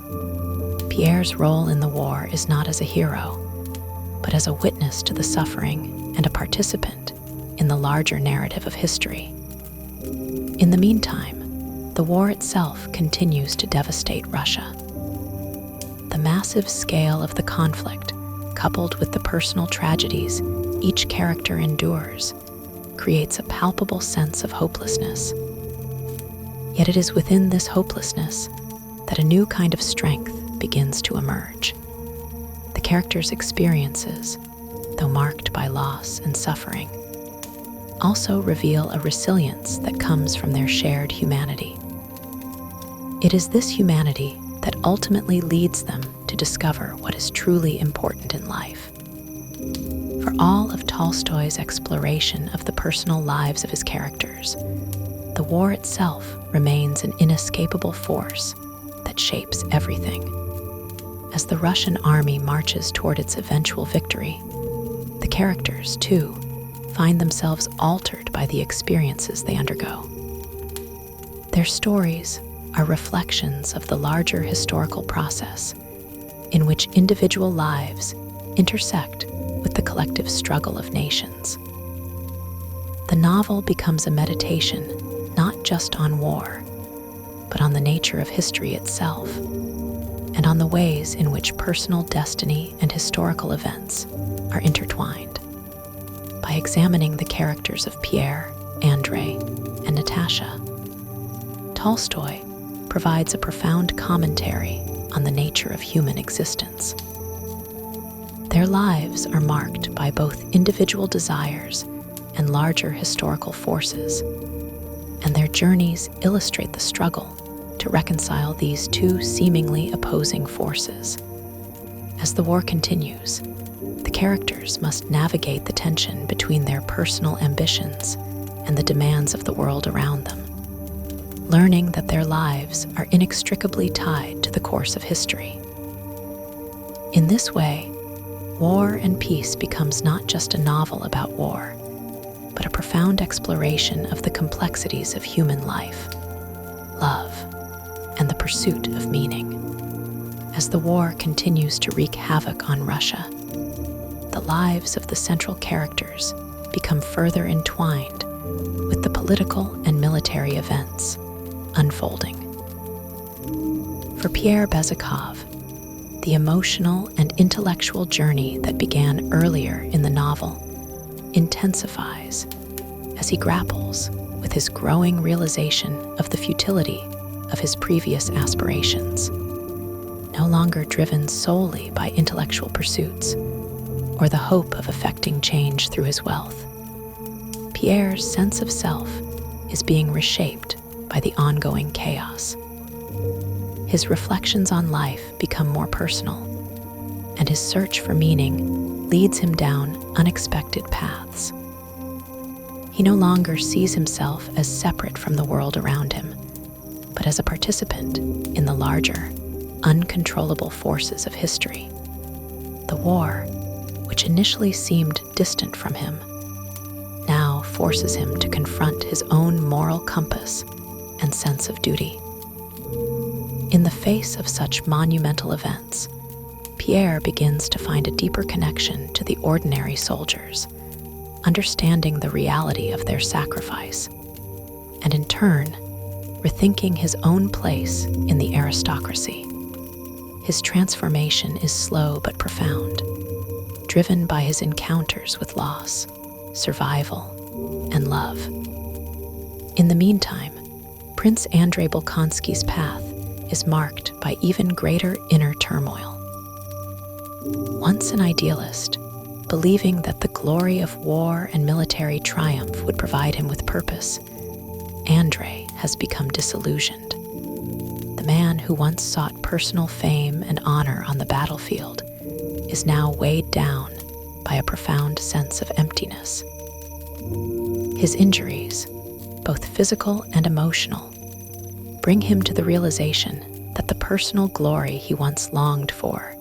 Speaker 1: Pierre's role in the war is not as a hero, but as a witness to the suffering and a participant in the larger narrative of history. In the meantime, the war itself continues to devastate Russia. The massive scale of the conflict, coupled with the personal tragedies each character endures, creates a palpable sense of hopelessness. Yet it is within this hopelessness that a new kind of strength begins to emerge. The characters' experiences, though marked by loss and suffering, also reveal a resilience that comes from their shared humanity. It is this humanity that ultimately leads them to discover what is truly important in life. For all of Tolstoy's exploration of the personal lives of his characters, the war itself remains an inescapable force that shapes everything. As the Russian army marches toward its eventual victory, the characters, too, find themselves altered by the experiences they undergo. Their stories are reflections of the larger historical process in which individual lives intersect with the collective struggle of nations. The novel becomes a meditation not just on war, but on the nature of history itself, and on the ways in which personal destiny and historical events are intertwined. By examining the characters of Pierre, Andrei, and Natasha, Tolstoy provides a profound commentary on the nature of human existence. Their lives are marked by both individual desires and larger historical forces, and their journeys illustrate the struggle to reconcile these two seemingly opposing forces. As the war continues, the characters must navigate the tension between their personal ambitions and the demands of the world around them, learning that their lives are inextricably tied to the course of history. In this way, War and Peace becomes not just a novel about war, but a profound exploration of the complexities of human life, love, and the pursuit of meaning. As the war continues to wreak havoc on Russia, the lives of the central characters become further entwined with the political and military events unfolding. For Pierre Bezukhov, the emotional and intellectual journey that began earlier in the novel intensifies as he grapples with his growing realization of the futility of his previous aspirations, no longer driven solely by intellectual pursuits or the hope of effecting change through his wealth. Pierre's sense of self is being reshaped by the ongoing chaos. His reflections on life become more personal, and his search for meaning leads him down unexpected paths. He no longer sees himself as separate from the world around him, but as a participant in the larger, uncontrollable forces of history. The war, which initially seemed distant from him, now forces him to confront his own moral compass and sense of duty. In the face of such monumental events, Pierre begins to find a deeper connection to the ordinary soldiers, understanding the reality of their sacrifice, and in turn, rethinking his own place in the aristocracy. His transformation is slow but profound, driven by his encounters with loss, survival, and love. In the meantime, Prince Andrei Bolkonsky's path is marked by even greater inner turmoil. Once an idealist, believing that the glory of war and military triumph would provide him with purpose, Andrei has become disillusioned. The man who once sought personal fame and honor on the battlefield is now weighed down by a profound sense of emptiness. His injuries, both physical and emotional, bring him to the realization that the personal glory he once longed for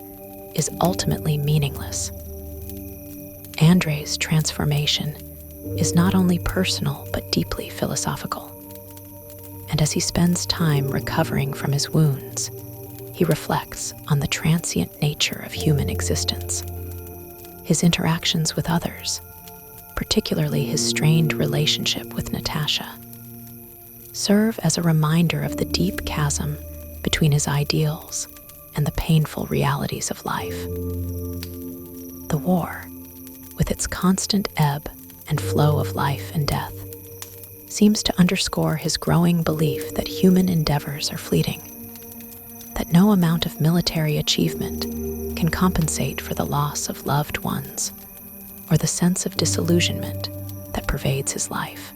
Speaker 1: is ultimately meaningless. Andrei's transformation is not only personal but deeply philosophical. And as he spends time recovering from his wounds, he reflects on the transient nature of human existence. His interactions with others, particularly his strained relationship with Natasha, serve as a reminder of the deep chasm between his ideals and the painful realities of life. The war, with its constant ebb and flow of life and death, seems to underscore his growing belief that human endeavors are fleeting, that no amount of military achievement can compensate for the loss of loved ones or the sense of disillusionment that pervades his life.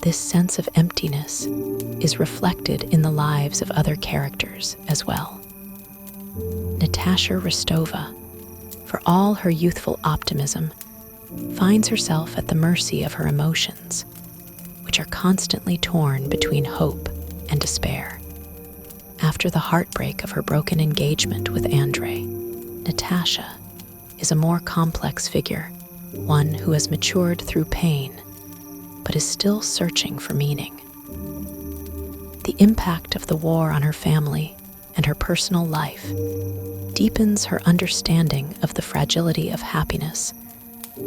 Speaker 1: This sense of emptiness is reflected in the lives of other characters as well. Natasha Rostova, for all her youthful optimism, finds herself at the mercy of her emotions, which are constantly torn between hope and despair. After the heartbreak of her broken engagement with Andrei, Natasha is a more complex figure, one who has matured through pain, but is still searching for meaning. The impact of the war on her family and her personal life deepens her understanding of the fragility of happiness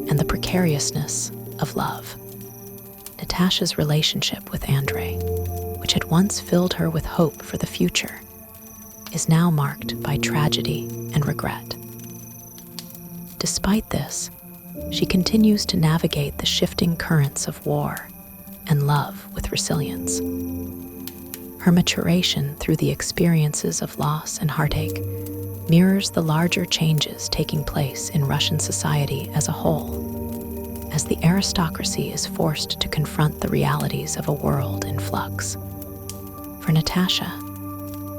Speaker 1: and the precariousness of love. Natasha's relationship with Andrei, which had once filled her with hope for the future, is now marked by tragedy and regret. Despite this, she continues to navigate the shifting currents of war and love with resilience. Her maturation through the experiences of loss and heartache mirrors the larger changes taking place in Russian society as a whole, as the aristocracy is forced to confront the realities of a world in flux. For Natasha,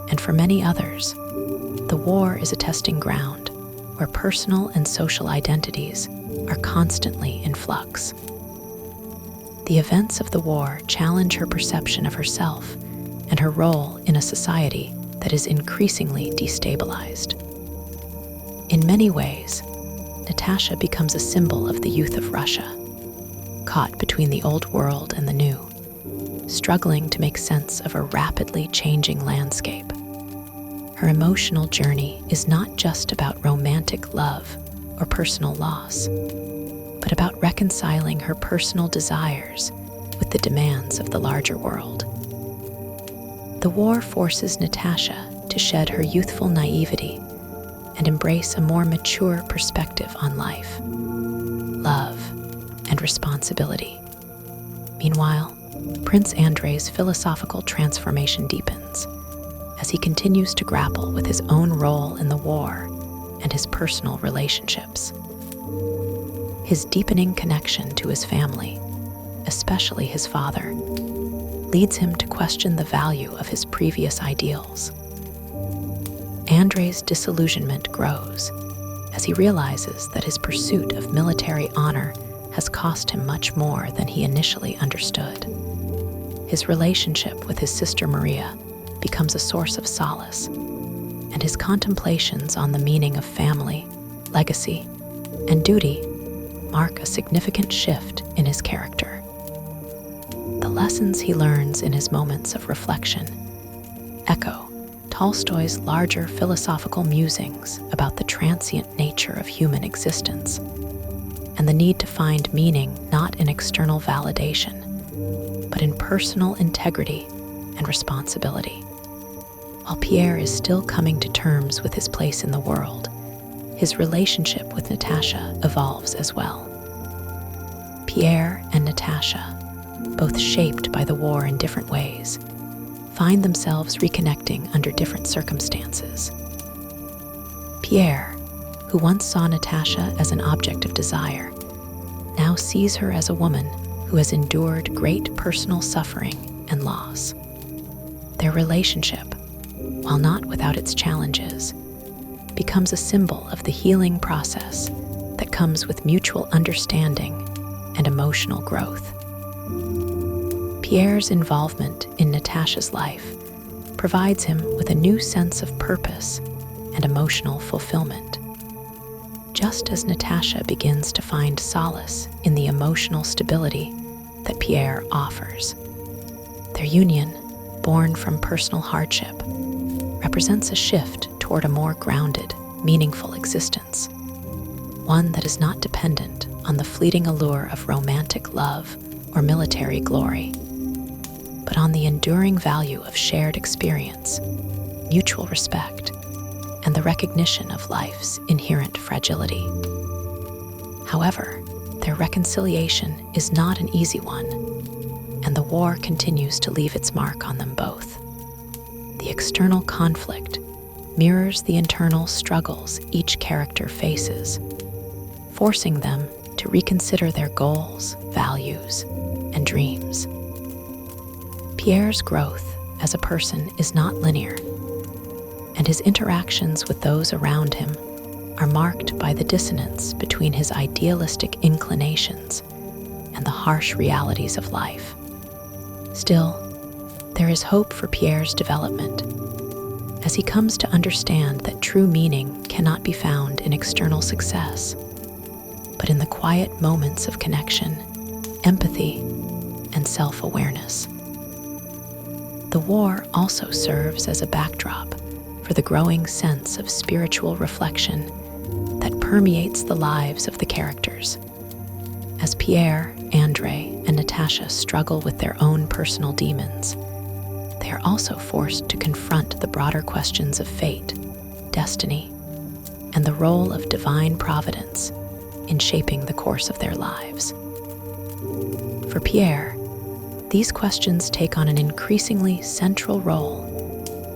Speaker 1: and for many others, the war is a testing ground where personal and social identities are constantly in flux. The events of the war challenge her perception of herself and her role in a society that is increasingly destabilized. In many ways, Natasha becomes a symbol of the youth of Russia, caught between the old world and the new, struggling to make sense of a rapidly changing landscape. Her emotional journey is not just about romantic love or personal loss, but about reconciling her personal desires with the demands of the larger world. The war forces Natasha to shed her youthful naivety and embrace a more mature perspective on life, love, and responsibility. Meanwhile, Prince Andrei's philosophical transformation deepens as he continues to grapple with his own role in the war and his personal relationships. His deepening connection to his family, especially his father, leads him to question the value of his previous ideals. Andrei's disillusionment grows as he realizes that his pursuit of military honor has cost him much more than he initially understood. His relationship with his sister Maria becomes a source of solace, and his contemplations on the meaning of family, legacy, and duty mark a significant shift in his character. The lessons he learns in his moments of reflection echo Tolstoy's larger philosophical musings about the transient nature of human existence and the need to find meaning not in external validation, but in personal integrity and responsibility. While Pierre is still coming to terms with his place in the world, his relationship with Natasha evolves as well. Pierre and Natasha, both shaped by the war in different ways, find themselves reconnecting under different circumstances. Pierre, who once saw Natasha as an object of desire, now sees her as a woman who has endured great personal suffering and loss. Their relationship, while not without its challenges, becomes a symbol of the healing process that comes with mutual understanding and a emotional growth. Pierre's involvement in Natasha's life provides him with a new sense of purpose and emotional fulfillment. Just as Natasha begins to find solace in the emotional stability that Pierre offers. Their union, born from personal hardship, represents a shift toward a more grounded, meaningful existence, one that is not dependent on the fleeting allure of romantic love or military glory, but on the enduring value of shared experience, mutual respect, and the recognition of life's inherent fragility. However, their reconciliation is not an easy one, and the war continues to leave its mark on them both. The external conflict mirrors the internal struggles each character faces, forcing them to reconsider their goals, values, and dreams. Pierre's growth as a person is not linear, and his interactions with those around him are marked by the dissonance between his idealistic inclinations and the harsh realities of life. Still, there is hope for Pierre's development, as he comes to understand that true meaning cannot be found in external success, but in the quiet moments of connection, empathy, and self-awareness. The war also serves as a backdrop for the growing sense of spiritual reflection that permeates the lives of the characters. As Pierre, Andrei, and Natasha struggle with their own personal demons, they are also forced to confront the broader questions of fate, destiny, and the role of divine providence in shaping the course of their lives. For Pierre, these questions take on an increasingly central role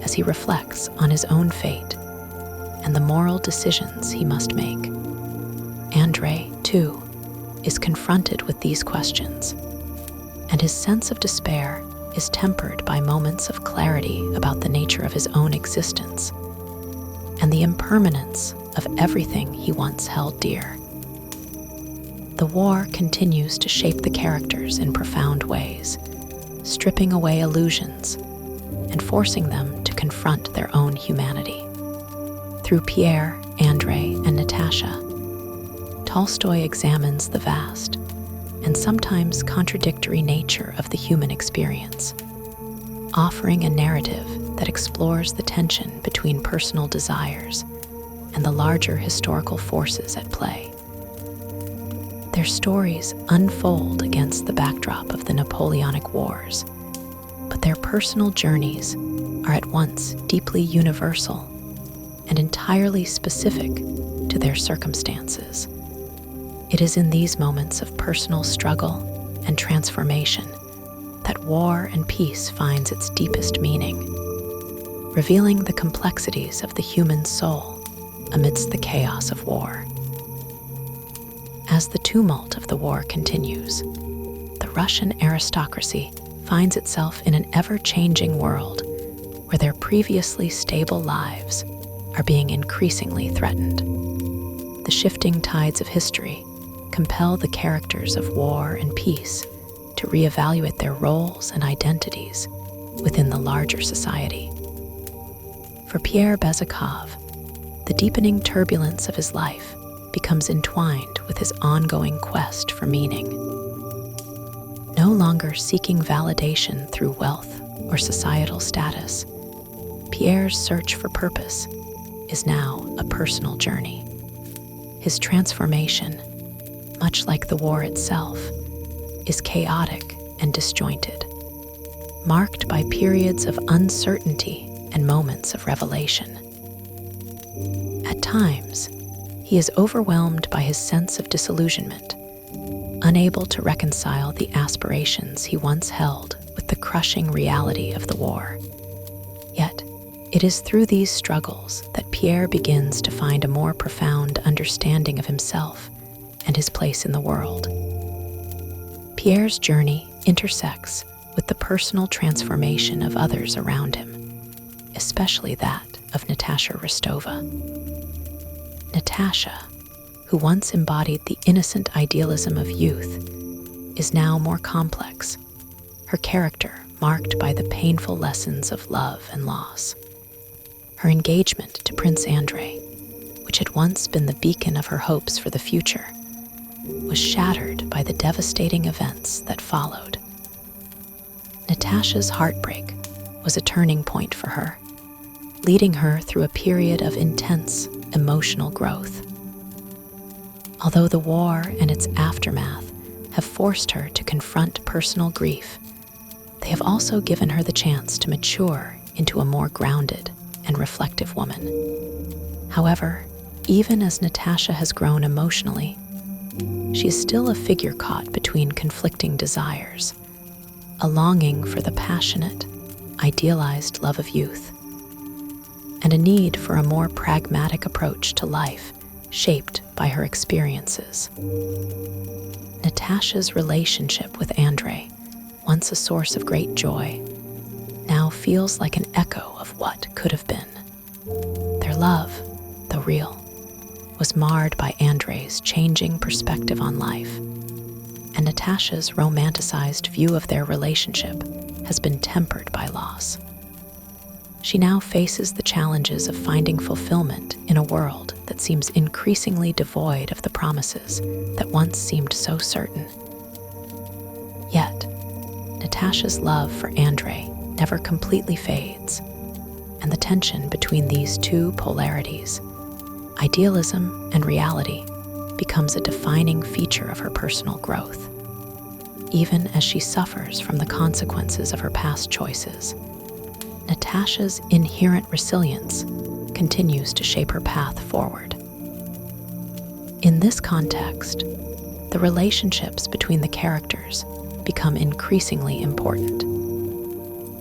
Speaker 1: as he reflects on his own fate and the moral decisions he must make. Andrei, too, is confronted with these questions, and his sense of despair is tempered by moments of clarity about the nature of his own existence and the impermanence of everything he once held dear. The war continues to shape the characters in profound ways, stripping away illusions and forcing them to confront their own humanity. Through Pierre, Andrei, and Natasha, Tolstoy examines the vast and sometimes contradictory nature of the human experience, offering a narrative that explores the tension between personal desires and the larger historical forces at play. Their stories unfold against the backdrop of the Napoleonic Wars, but their personal journeys are at once deeply universal and entirely specific to their circumstances. It is in these moments of personal struggle and transformation that war and peace finds its deepest meaning, revealing the complexities of the human soul amidst the chaos of war. As the tumult of the war continues, the Russian aristocracy finds itself in an ever-changing world where their previously stable lives are being increasingly threatened. The shifting tides of history compel the characters of war and peace to reevaluate their roles and identities within the larger society. For Pierre Bezukhov, the deepening turbulence of his life becomes entwined with his ongoing quest for meaning. No longer seeking validation through wealth or societal status, Pierre's search for purpose is now a personal journey. His transformation, much like the war itself, is chaotic and disjointed, marked by periods of uncertainty and moments of revelation. At times, he is overwhelmed by his sense of disillusionment, unable to reconcile the aspirations he once held with the crushing reality of the war. Yet, it is through these struggles that Pierre begins to find a more profound understanding of himself and his place in the world. Pierre's journey intersects with the personal transformation of others around him, especially that of Natasha Rostova. Natasha, who once embodied the innocent idealism of youth, is now more complex, her character marked by the painful lessons of love and loss. Her engagement to Prince Andrei, which had once been the beacon of her hopes for the future, was shattered by the devastating events that followed. Natasha's heartbreak was a turning point for her, leading her through a period of intense emotional growth. Although the war and its aftermath have forced her to confront personal grief, they have also given her the chance to mature into a more grounded and reflective woman. However, even as Natasha has grown emotionally, she is still a figure caught between conflicting desires, a longing for the passionate, idealized love of youth, and a need for a more pragmatic approach to life shaped by her experiences. Natasha's relationship with Andrei, once a source of great joy, now feels like an echo of what could have been. Their love, though real, was marred by Andrei's changing perspective on life, and Natasha's romanticized view of their relationship has been tempered by loss. She now faces the challenges of finding fulfillment in a world that seems increasingly devoid of the promises that once seemed so certain. Yet, Natasha's love for Andrei never completely fades, and the tension between these two polarities, idealism and reality, becomes a defining feature of her personal growth. Even as she suffers from the consequences of her past choices, Natasha's inherent resilience continues to shape her path forward. In this context, the relationships between the characters become increasingly important,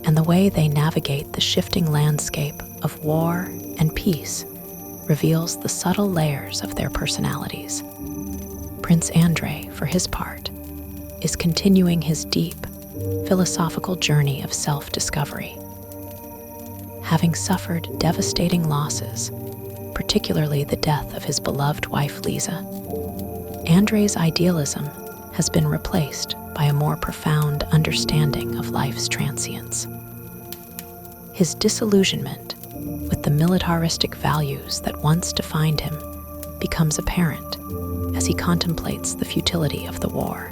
Speaker 1: and the way they navigate the shifting landscape of war and peace reveals the subtle layers of their personalities. Prince Andrei, for his part, is continuing his deep, philosophical journey of self-discovery. Having suffered devastating losses, particularly the death of his beloved wife Lisa, Andrei's idealism has been replaced by a more profound understanding of life's transience. His disillusionment with the militaristic values that once defined him becomes apparent as he contemplates the futility of the war.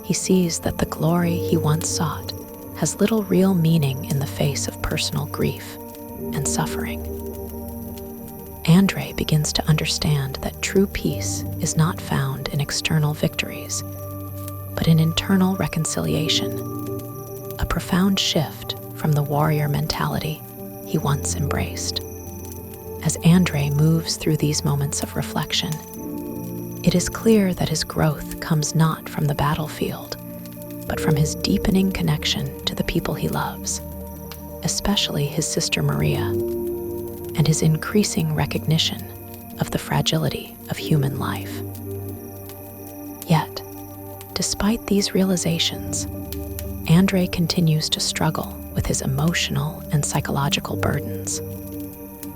Speaker 1: He sees that the glory he once sought has little real meaning in the face of personal grief and suffering. Andrei begins to understand that true peace is not found in external victories, but in internal reconciliation, a profound shift from the warrior mentality he once embraced. As Andrei moves through these moments of reflection, it is clear that his growth comes not from the battlefield, but from his deepening connection to the people he loves, especially his sister Maria, and his increasing recognition of the fragility of human life. Yet, despite these realizations, Andrei continues to struggle with his emotional and psychological burdens.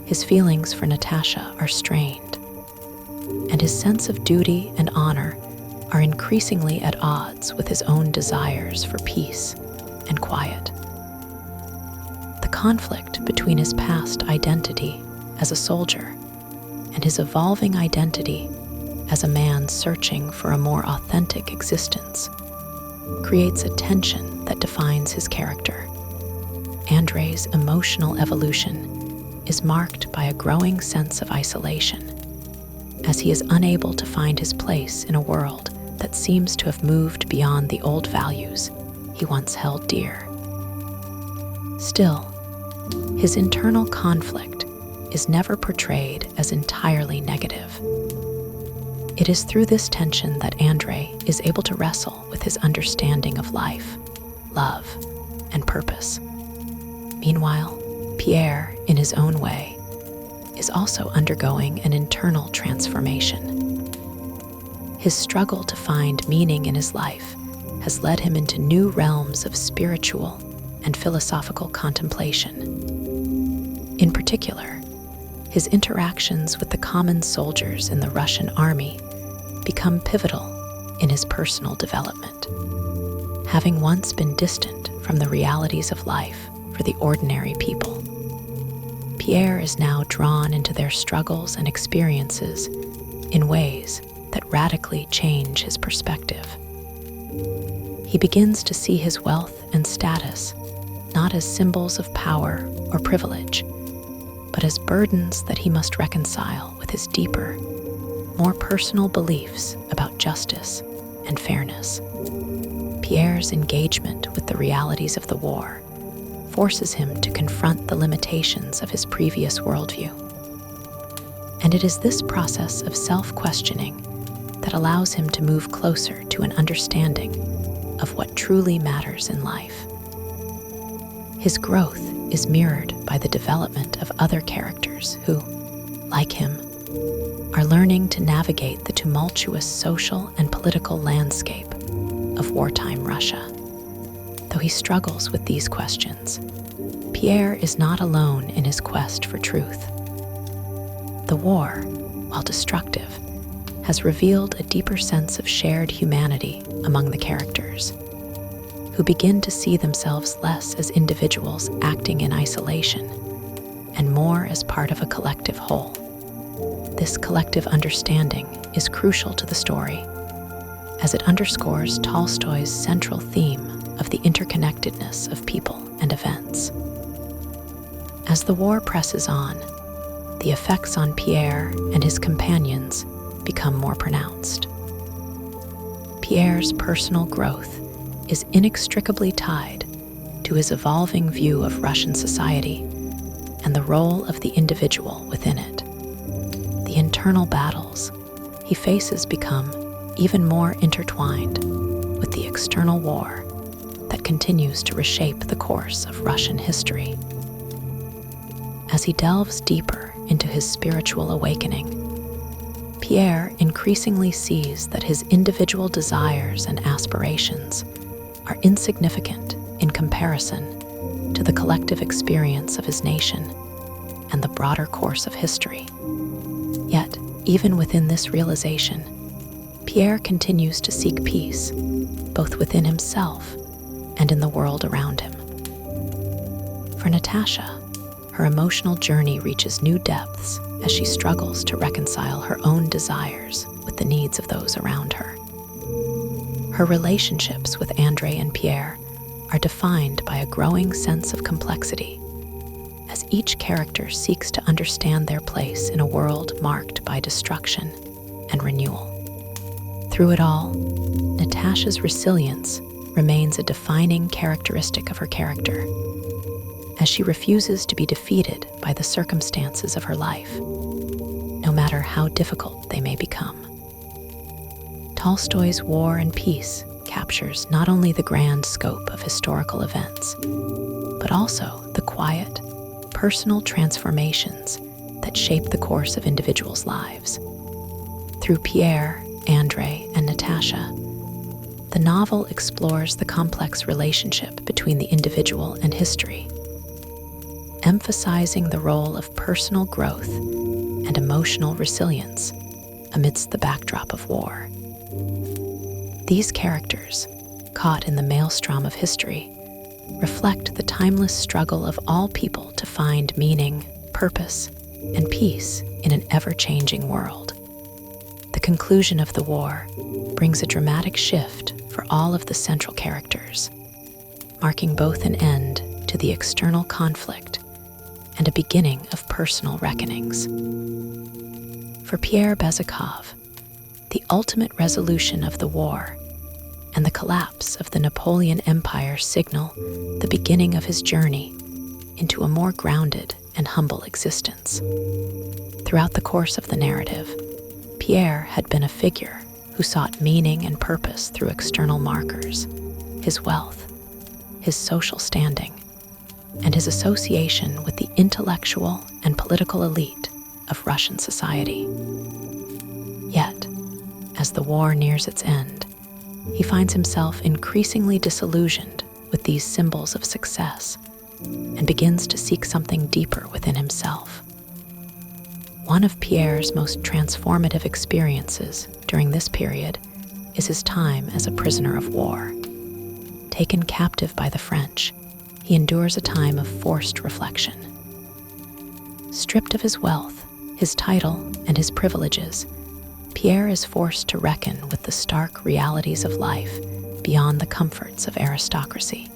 Speaker 1: His feelings for Natasha are strained, and his sense of duty and honor are increasingly at odds with his own desires for peace and quiet. The conflict between his past identity as a soldier and his evolving identity as a man searching for a more authentic existence creates a tension that defines his character. Andrei's emotional evolution is marked by a growing sense of isolation, as he is unable to find his place in a world that seems to have moved beyond the old values he once held dear. Still, his internal conflict is never portrayed as entirely negative. It is through this tension that Andrei is able to wrestle with his understanding of life, love, and purpose. Meanwhile, Pierre, in his own way, is also undergoing an internal transformation. His struggle to find meaning in his life has led him into new realms of spiritual and philosophical contemplation. In particular, his interactions with the common soldiers in the Russian army become pivotal in his personal development. Having once been distant from the realities of life for the ordinary people, Pierre is now drawn into their struggles and experiences in ways that radically change his perspective. He begins to see his wealth and status not as symbols of power or privilege, but as burdens that he must reconcile with his deeper, more personal beliefs about justice and fairness. Pierre's engagement with the realities of the war forces him to confront the limitations of his previous worldview. And it is this process of self-questioning that allows him to move closer to an understanding of what truly matters in life. His growth is mirrored by the development of other characters who, like him, are learning to navigate the tumultuous social and political landscape of wartime Russia. Though he struggles with these questions, Pierre is not alone in his quest for truth. The war, while destructive, has revealed a deeper sense of shared humanity among the characters, who begin to see themselves less as individuals acting in isolation and more as part of a collective whole. This collective understanding is crucial to the story, as it underscores Tolstoy's central theme of the interconnectedness of people and events. As the war presses on, the effects on Pierre and his companions become more pronounced. Pierre's personal growth is inextricably tied to his evolving view of Russian society and the role of the individual within it. The internal battles he faces become even more intertwined with the external war that continues to reshape the course of Russian history. As he delves deeper into his spiritual awakening, Pierre increasingly sees that his individual desires and aspirations are insignificant in comparison to the collective experience of his nation and the broader course of history. Yet, even within this realization, Pierre continues to seek peace, both within himself and in the world around him. For Natasha, her emotional journey reaches new depths as she struggles to reconcile her own desires with the needs of those around her. Her relationships with Andrei and Pierre are defined by a growing sense of complexity, as each character seeks to understand their place in a world marked by destruction and renewal. Through it all, Natasha's resilience remains a defining characteristic of her character, as she refuses to be defeated by the circumstances of her life, no matter how difficult they may become. Tolstoy's War and Peace captures not only the grand scope of historical events, but also the quiet, personal transformations that shape the course of individuals' lives. Through Pierre, Andrei, and Natasha, the novel explores the complex relationship between the individual and history, emphasizing the role of personal growth and emotional resilience amidst the backdrop of war. These characters, caught in the maelstrom of history, reflect the timeless struggle of all people to find meaning, purpose, and peace in an ever-changing world. The conclusion of the war brings a dramatic shift for all of the central characters, marking both an end to the external conflict and a beginning of personal reckonings. For Pierre Bezukhov, the ultimate resolution of the war and the collapse of the Napoleon Empire signal the beginning of his journey into a more grounded and humble existence. Throughout the course of the narrative, Pierre had been a figure who sought meaning and purpose through external markers, his wealth, his social standing, and his association with the intellectual and political elite of Russian society. Yet, as the war nears its end, he finds himself increasingly disillusioned with these symbols of success and begins to seek something deeper within himself. One of Pierre's most transformative experiences during this period is his time as a prisoner of war. Taken captive by the French, he endures a time of forced reflection. Stripped of his wealth, his title, and his privileges, Pierre is forced to reckon with the stark realities of life beyond the comforts of aristocracy.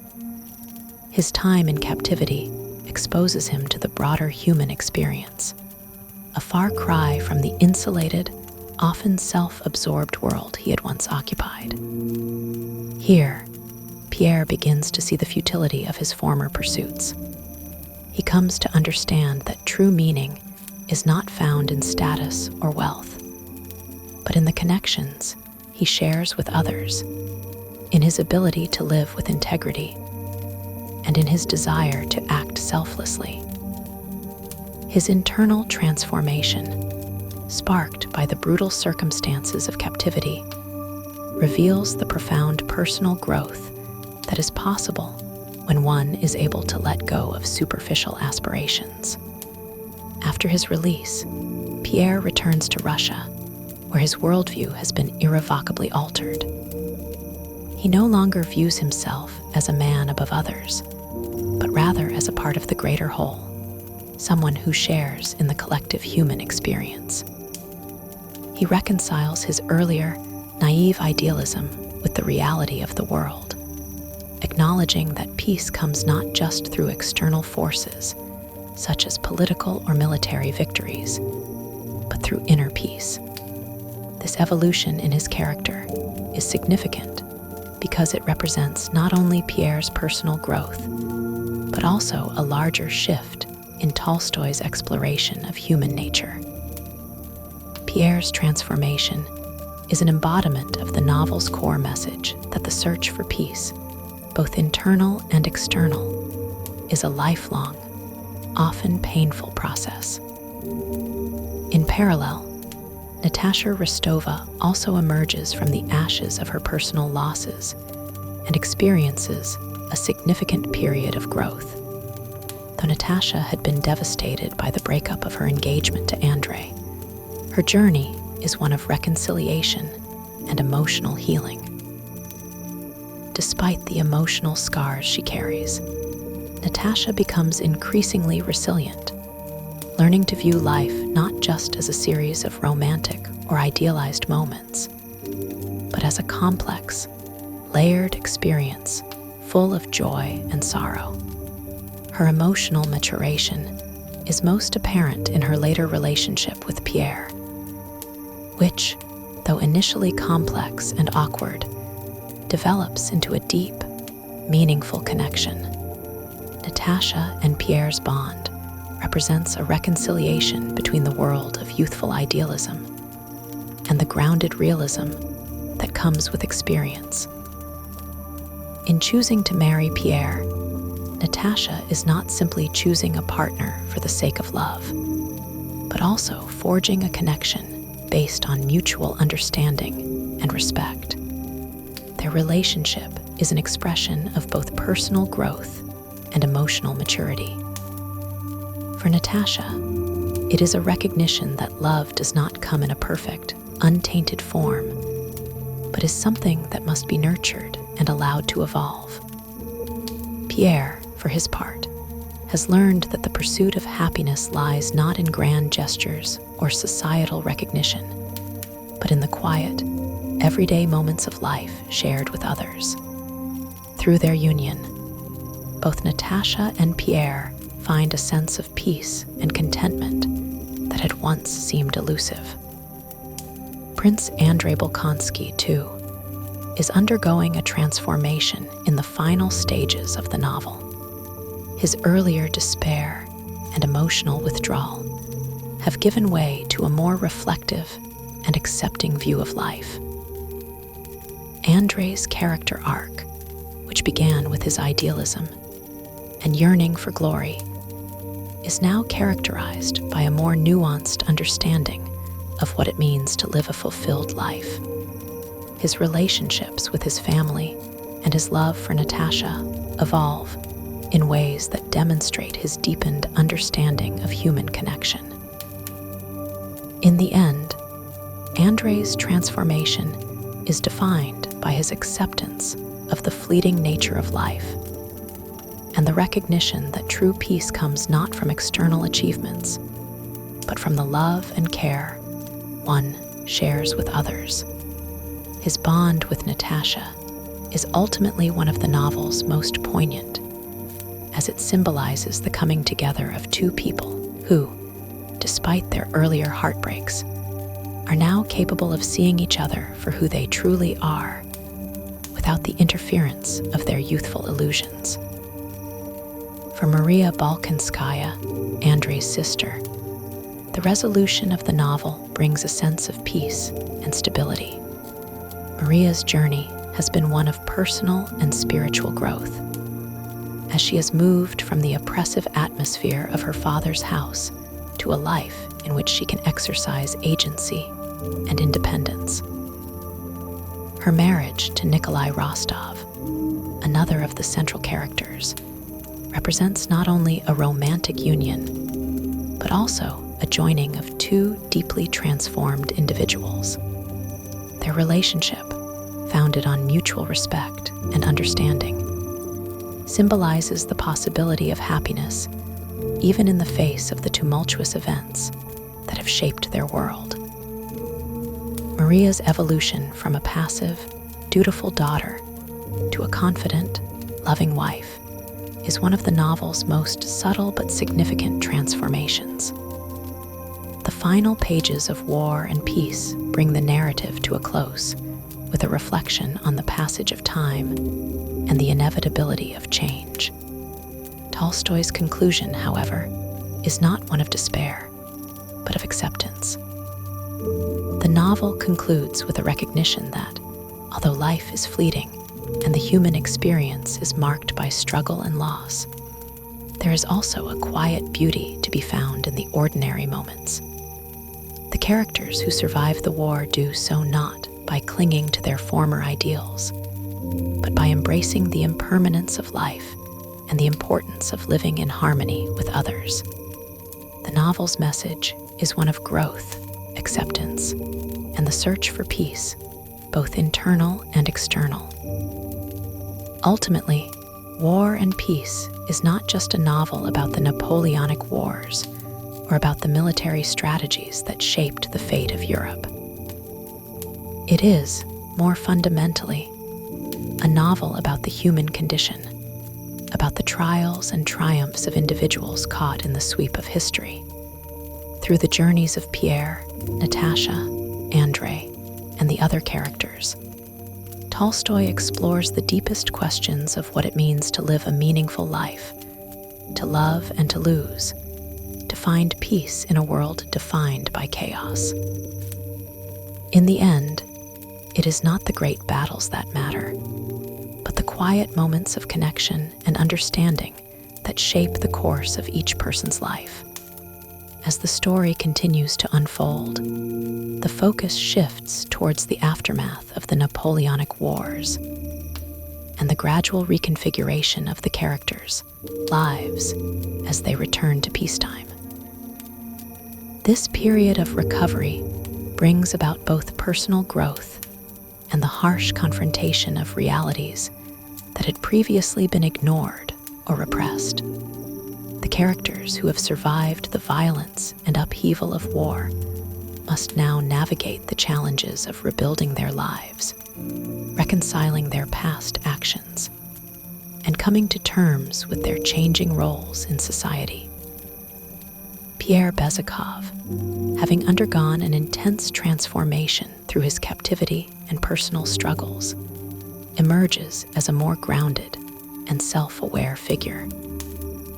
Speaker 1: His time in captivity exposes him to the broader human experience, a far cry from the insulated, often self-absorbed world he had once occupied. Here, Pierre begins to see the futility of his former pursuits. He comes to understand that true meaning is not found in status or wealth, but in the connections he shares with others, in his ability to live with integrity, and in his desire to act selflessly. His internal transformation, sparked by the brutal circumstances of captivity, reveals the profound personal growth that is possible when one is able to let go of superficial aspirations. After his release, Pierre returns to Russia, where his worldview has been irrevocably altered. He no longer views himself as a man above others, but rather as a part of the greater whole, someone who shares in the collective human experience. He reconciles his earlier, naive idealism with the reality of the world, acknowledging that peace comes not just through external forces, such as political or military victories, but through inner peace. This evolution in his character is significant because it represents not only Pierre's personal growth, but also a larger shift in Tolstoy's exploration of human nature. Pierre's transformation is an embodiment of the novel's core message that the search for peace, both internal and external, is a lifelong, often painful process. In parallel, Natasha Rostova also emerges from the ashes of her personal losses and experiences a significant period of growth. Though Natasha had been devastated by the breakup of her engagement to Andrei, her journey is one of reconciliation and emotional healing. Despite the emotional scars she carries, Natasha becomes increasingly resilient, learning to view life not just as a series of romantic or idealized moments, but as a complex, layered experience full of joy and sorrow. Her emotional maturation is most apparent in her later relationship with Pierre, which, though initially complex and awkward, develops into a deep, meaningful connection. Natasha and Pierre's bond represents a reconciliation between the world of youthful idealism and the grounded realism that comes with experience. In choosing to marry Pierre, Natasha is not simply choosing a partner for the sake of love, but also forging a connection based on mutual understanding and respect. Their relationship is an expression of both personal growth and emotional maturity. For Natasha, it is a recognition that love does not come in a perfect, untainted form, but is something that must be nurtured and allowed to evolve. Pierre, for his part, has learned that the pursuit of happiness lies not in grand gestures or societal recognition, but in the quiet, everyday moments of life shared with others. Through their union, both Natasha and Pierre find a sense of peace and contentment that had once seemed elusive. Prince Andrei Bolkonsky, too, is undergoing a transformation in the final stages of the novel. His earlier despair and emotional withdrawal have given way to a more reflective and accepting view of life. Andrei's character arc, which began with his idealism and yearning for glory, is now characterized by a more nuanced understanding of what it means to live a fulfilled life. His relationships with his family and his love for Natasha evolve in ways that demonstrate his deepened understanding of human connection. In the end, Andrei's transformation is defined by his acceptance of the fleeting nature of life and the recognition that true peace comes not from external achievements, but from the love and care one shares with others. His bond with Natasha is ultimately one of the novel's most poignant, as it symbolizes the coming together of two people who, despite their earlier heartbreaks, are now capable of seeing each other for who they truly are, without the interference of their youthful illusions. For Maria Bolkonskaya, Andrei's sister, the resolution of the novel brings a sense of peace and stability. Maria's journey has been one of personal and spiritual growth, as she has moved from the oppressive atmosphere of her father's house to a life in which she can exercise agency and independence. Her marriage to Nikolai Rostov, another of the central characters, represents not only a romantic union, but also a joining of two deeply transformed individuals. Their relationship, founded on mutual respect and understanding, symbolizes the possibility of happiness even in the face of the tumultuous events that have shaped their world. Maria's evolution from a passive, dutiful daughter to a confident, loving wife is one of the novel's most subtle but significant transformations. The final pages of War and Peace bring the narrative to a close, with a reflection on the passage of time and the inevitability of change. Tolstoy's conclusion, however, is not one of despair, but of acceptance. The novel concludes with a recognition that, although life is fleeting and the human experience is marked by struggle and loss, there is also a quiet beauty to be found in the ordinary moments. The characters who survive the war do so not by clinging to their former ideals, but by embracing the impermanence of life and the importance of living in harmony with others. The novel's message is one of growth, acceptance, and the search for peace, both internal and external. Ultimately, War and Peace is not just a novel about the Napoleonic Wars or about the military strategies that shaped the fate of Europe. It is, more fundamentally, a novel about the human condition, about the trials and triumphs of individuals caught in the sweep of history. Through the journeys of Pierre, Natasha, Andrei, and the other characters, Tolstoy explores the deepest questions of what it means to live a meaningful life, to love and to lose, to find peace in a world defined by chaos. In the end, it is not the great battles that matter, but the quiet moments of connection and understanding that shape the course of each person's life. As the story continues to unfold, the focus shifts towards the aftermath of the Napoleonic Wars and the gradual reconfiguration of the characters' lives as they return to peacetime. This period of recovery brings about both personal growth and the harsh confrontation of realities that had previously been ignored or repressed. The characters who have survived the violence and upheaval of war must now navigate the challenges of rebuilding their lives, reconciling their past actions, and coming to terms with their changing roles in society. Pierre Bezukhov, having undergone an intense transformation through his captivity and personal struggles, emerges as a more grounded and self-aware figure.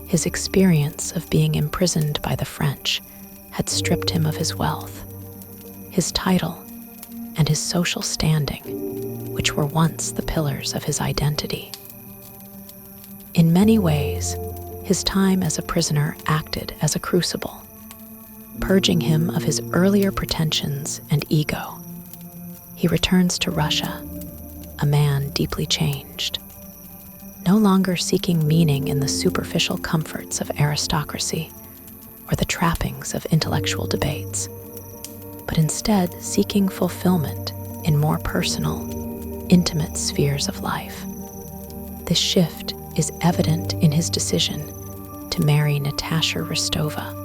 Speaker 1: His experience of being imprisoned by the French had stripped him of his wealth, his title, and his social standing, which were once the pillars of his identity. In many ways, his time as a prisoner acted as a crucible, purging him of his earlier pretensions and ego. He returns to Russia, a man deeply changed, no longer seeking meaning in the superficial comforts of aristocracy or the trappings of intellectual debates, but instead seeking fulfillment in more personal, intimate spheres of life. This shift is evident in his decision to marry Natasha Rostova,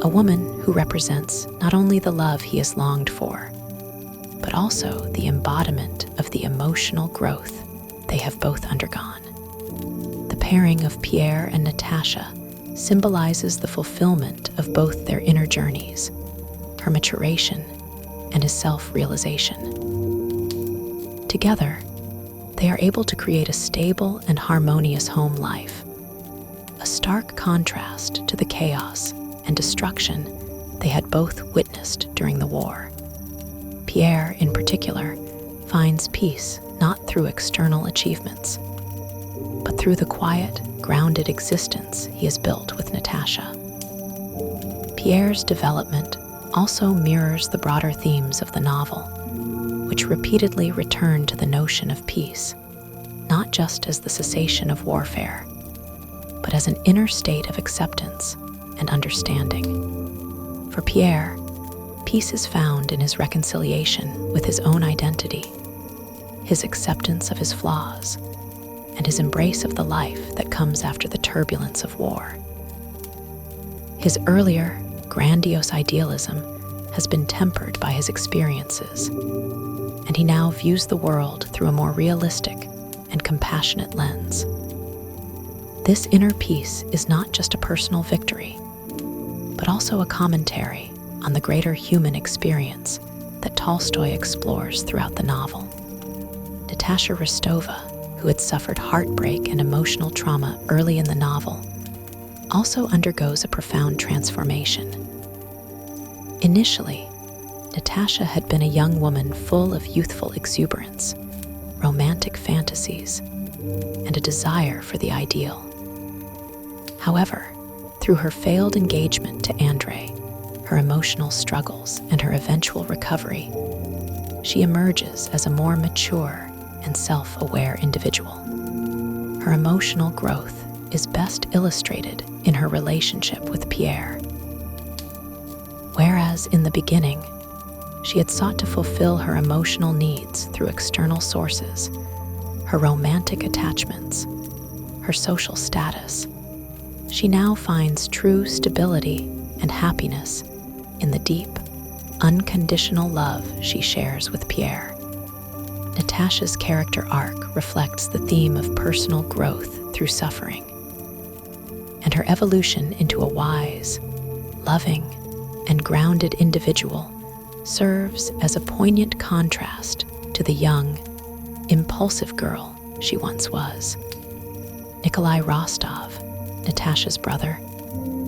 Speaker 1: a woman who represents not only the love he has longed for, but also the embodiment of the emotional growth they have both undergone. The pairing of Pierre and Natasha symbolizes the fulfillment of both their inner journeys, her maturation and his self-realization. Together, they are able to create a stable and harmonious home life, a stark contrast to the chaos and destruction they had both witnessed during the war. Pierre, in particular, finds peace not through external achievements, but through the quiet, grounded existence he has built with Natasha. Pierre's development also mirrors the broader themes of the novel, which repeatedly return to the notion of peace, not just as the cessation of warfare, but as an inner state of acceptance and understanding. For Pierre, peace is found in his reconciliation with his own identity, his acceptance of his flaws, and his embrace of the life that comes after the turbulence of war. His earlier, grandiose idealism has been tempered by his experiences, and he now views the world through a more realistic and compassionate lens. This inner peace is not just a personal victory, but also a commentary on the greater human experience that Tolstoy explores throughout the novel. Natasha Rostova, who had suffered heartbreak and emotional trauma early in the novel, also undergoes a profound transformation. Initially, Natasha had been a young woman full of youthful exuberance, romantic fantasies, and a desire for the ideal. However, through her failed engagement to Andrei, her emotional struggles, and her eventual recovery, she emerges as a more mature and self-aware individual. Her emotional growth is best illustrated in her relationship with Pierre. Whereas in the beginning, she had sought to fulfill her emotional needs through external sources, her romantic attachments, her social status, she now finds true stability and happiness in the deep, unconditional love she shares with Pierre. Natasha's character arc reflects the theme of personal growth through suffering, and her evolution into a wise, loving, and grounded individual serves as a poignant contrast to the young, impulsive girl she once was. Nikolai Rostov, Natasha's brother,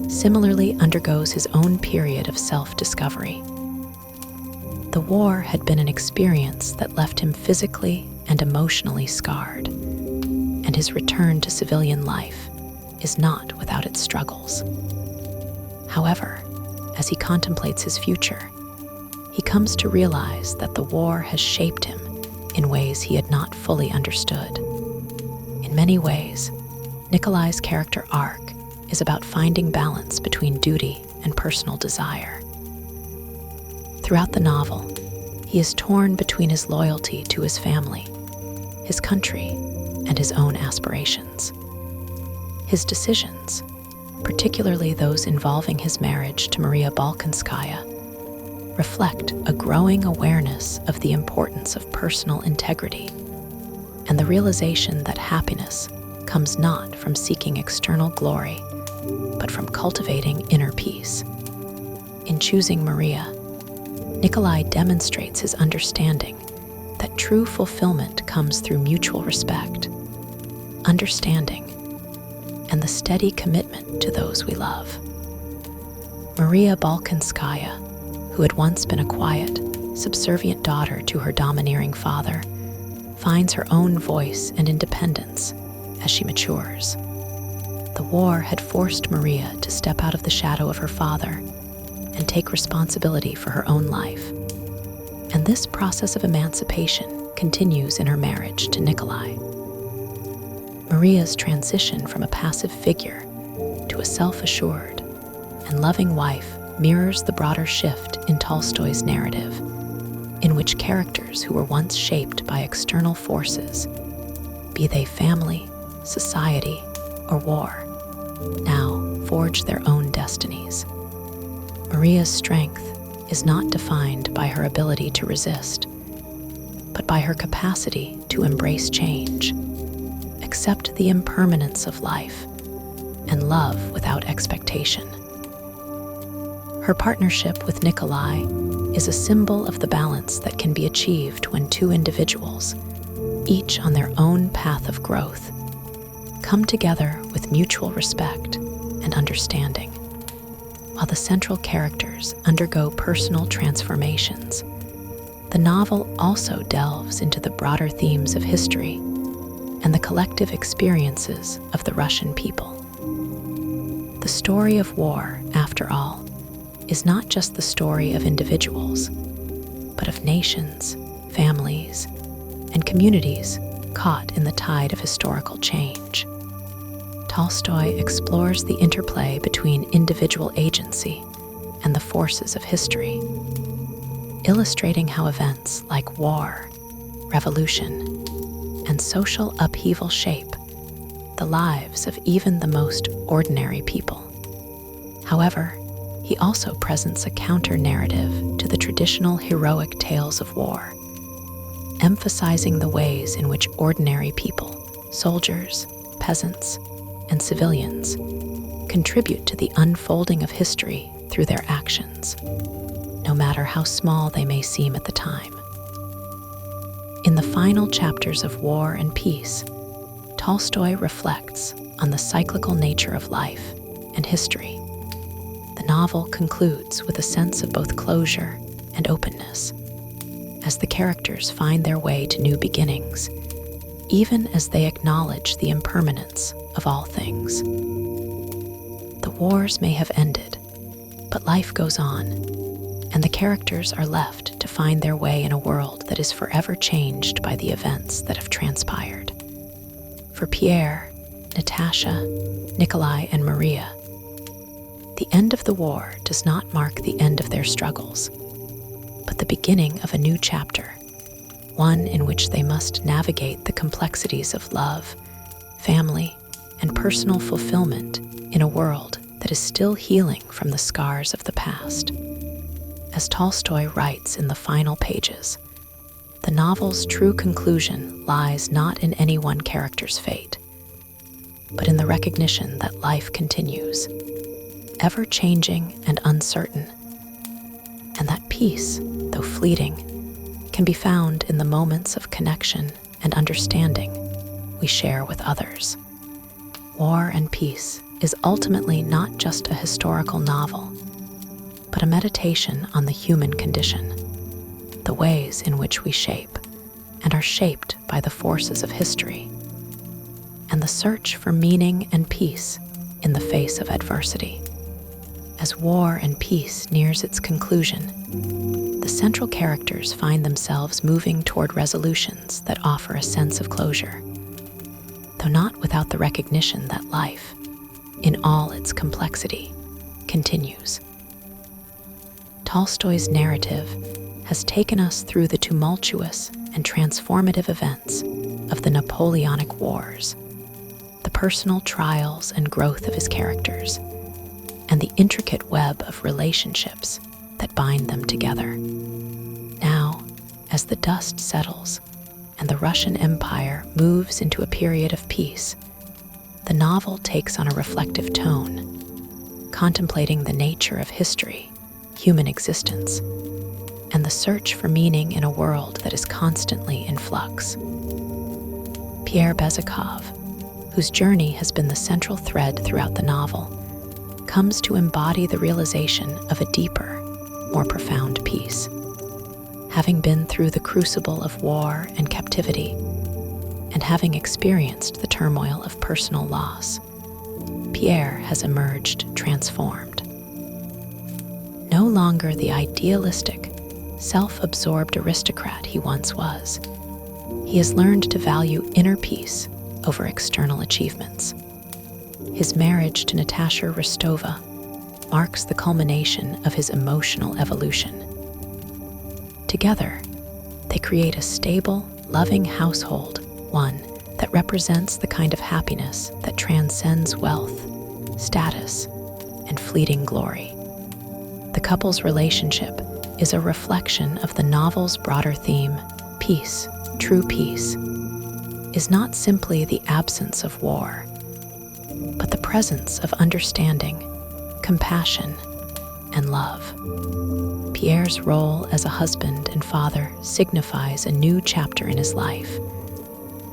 Speaker 1: similarly undergoes his own period of self-discovery. The war had been an experience that left him physically and emotionally scarred, and his return to civilian life is not without its struggles. However, as he contemplates his future, he comes to realize that the war has shaped him in ways he had not fully understood. In many ways, Nikolai's character arc is about finding balance between duty and personal desire. Throughout the novel, he is torn between his loyalty to his family, his country, and his own aspirations. His decisions, particularly those involving his marriage to Maria Bolkonskaya, reflect a growing awareness of the importance of personal integrity and the realization that happiness comes not from seeking external glory, but from cultivating inner peace. In choosing Maria, Nikolai demonstrates his understanding that true fulfillment comes through mutual respect, understanding, and the steady commitment to those we love. Maria Bolkonskaya, who had once been a quiet, subservient daughter to her domineering father, finds her own voice and independence as she matures. The war had forced Maria to step out of the shadow of her father and take responsibility for her own life. And this process of emancipation continues in her marriage to Nikolai. Maria's transition from a passive figure to a self-assured and loving wife mirrors the broader shift in Tolstoy's narrative, in which characters who were once shaped by external forces, be they family, society, or war, now forge their own destinies. Maria's strength is not defined by her ability to resist, but by her capacity to embrace change, accept the impermanence of life, and love without expectation. Her partnership with Nikolai is a symbol of the balance that can be achieved when two individuals, each on their own path of growth, come together with mutual respect and understanding. While the central characters undergo personal transformations, the novel also delves into the broader themes of history and the collective experiences of the Russian people. The story of war, after all, is not just the story of individuals, but of nations, families, and communities caught in the tide of historical change. Tolstoy explores the interplay between individual agency and the forces of history, illustrating how events like war, revolution, and social upheaval shape the lives of even the most ordinary people. However, he also presents a counter-narrative to the traditional heroic tales of war, emphasizing the ways in which ordinary people, soldiers, peasants, and civilians, contribute to the unfolding of history through their actions, no matter how small they may seem at the time. In the final chapters of War and Peace, Tolstoy reflects on the cyclical nature of life and history. The novel concludes with a sense of both closure and openness, as the characters find their way to new beginnings, even as they acknowledge the impermanence of all things. The wars may have ended, but life goes on, and the characters are left to find their way in a world that is forever changed by the events that have transpired. For Pierre, Natasha, Nikolai, and Maria, the end of the war does not mark the end of their struggles, but the beginning of a new chapter, one in which they must navigate the complexities of love, family, and personal fulfillment in a world that is still healing from the scars of the past. As Tolstoy writes in the final pages, the novel's true conclusion lies not in any one character's fate, but in the recognition that life continues, ever-changing and uncertain, and that peace, though fleeting, can be found in the moments of connection and understanding we share with others. War and Peace is ultimately not just a historical novel, but a meditation on the human condition, the ways in which we shape and are shaped by the forces of history, and the search for meaning and peace in the face of adversity. As War and Peace nears its conclusion, the central characters find themselves moving toward resolutions that offer a sense of closure, though not without the recognition that life, in all its complexity, continues. Tolstoy's narrative has taken us through the tumultuous and transformative events of the Napoleonic Wars, the personal trials and growth of his characters, and the intricate web of relationships that bind them together. Now, as the dust settles and the Russian Empire moves into a period of peace, the novel takes on a reflective tone, contemplating the nature of history, human existence, and the search for meaning in a world that is constantly in flux. Pierre Bezukhov, whose journey has been the central thread throughout the novel, comes to embody the realization of a deeper, more profound peace. Having been through the crucible of war and captivity, and having experienced the turmoil of personal loss, Pierre has emerged transformed. No longer the idealistic, self-absorbed aristocrat he once was, he has learned to value inner peace over external achievements. His marriage to Natasha Rostova marks the culmination of his emotional evolution. Together, They create a stable, loving household, one that represents the kind of happiness that transcends wealth, status, and fleeting glory. The couple's relationship is a reflection of the novel's broader theme. Peace, true peace, is not simply the absence of war, but the presence of understanding, compassion, and love. Pierre's role as a husband and father signifies a new chapter in his life,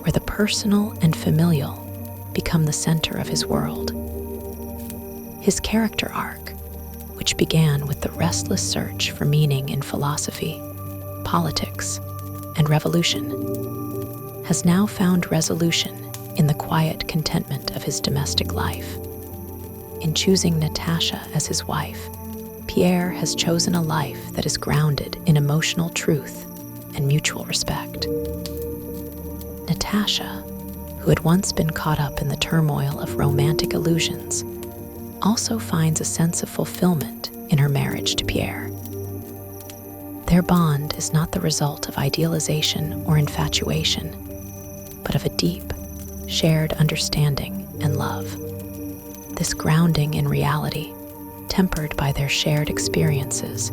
Speaker 1: where the personal and familial become the center of his world. His character arc, which began with the restless search for meaning in philosophy, politics, and revolution, has now found resolution in the quiet contentment of his domestic life. In choosing Natasha as his wife, Pierre has chosen a life that is grounded in emotional truth and mutual respect. Natasha, who had once been caught up in the turmoil of romantic illusions, also finds a sense of fulfillment in her marriage to Pierre. Their bond is not the result of idealization or infatuation, but of a deep, shared understanding and love. This grounding in reality, tempered by their shared experiences,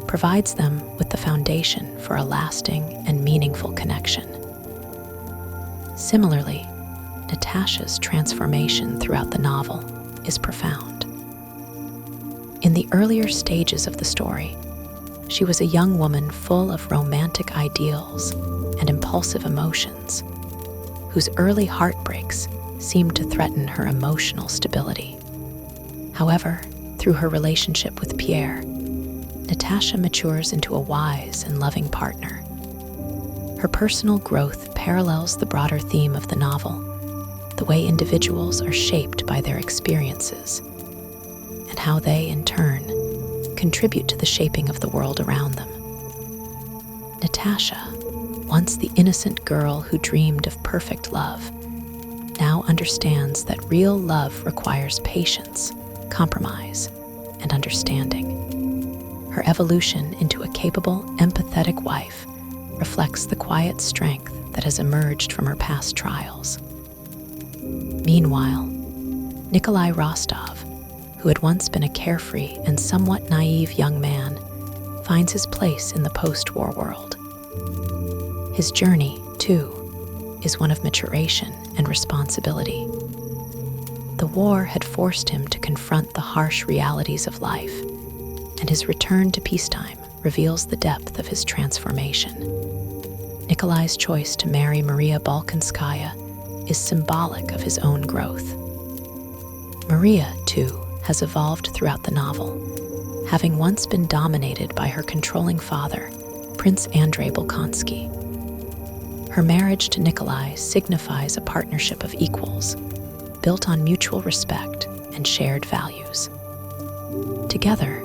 Speaker 1: provides them with the foundation for a lasting and meaningful connection. Similarly, Natasha's transformation throughout the novel is profound. In the earlier stages of the story, she was a young woman full of romantic ideals and impulsive emotions, whose early heartbreaks seemed to threaten her emotional stability. However, through her relationship with Pierre, Natasha matures into a wise and loving partner. Her personal growth parallels the broader theme of the novel, the way individuals are shaped by their experiences, and how they, in turn, contribute to the shaping of the world around them. Natasha, once the innocent girl who dreamed of perfect love, now understands that real love requires patience, compromise, and understanding. Her evolution into a capable, empathetic wife reflects the quiet strength that has emerged from her past trials. Meanwhile, Nikolai Rostov, who had once been a carefree and somewhat naive young man, finds his place in the post-war world. His journey, too, is one of maturation and responsibility. The war had forced him to confront the harsh realities of life, and his return to peacetime reveals the depth of his transformation. Nikolai's choice to marry Maria Bolkonskaya is symbolic of his own growth. Maria, too, has evolved throughout the novel, having once been dominated by her controlling father, Prince Andrei Bolkonsky. Her marriage to Nikolai signifies a partnership of equals, built on mutual respect and shared values. Together,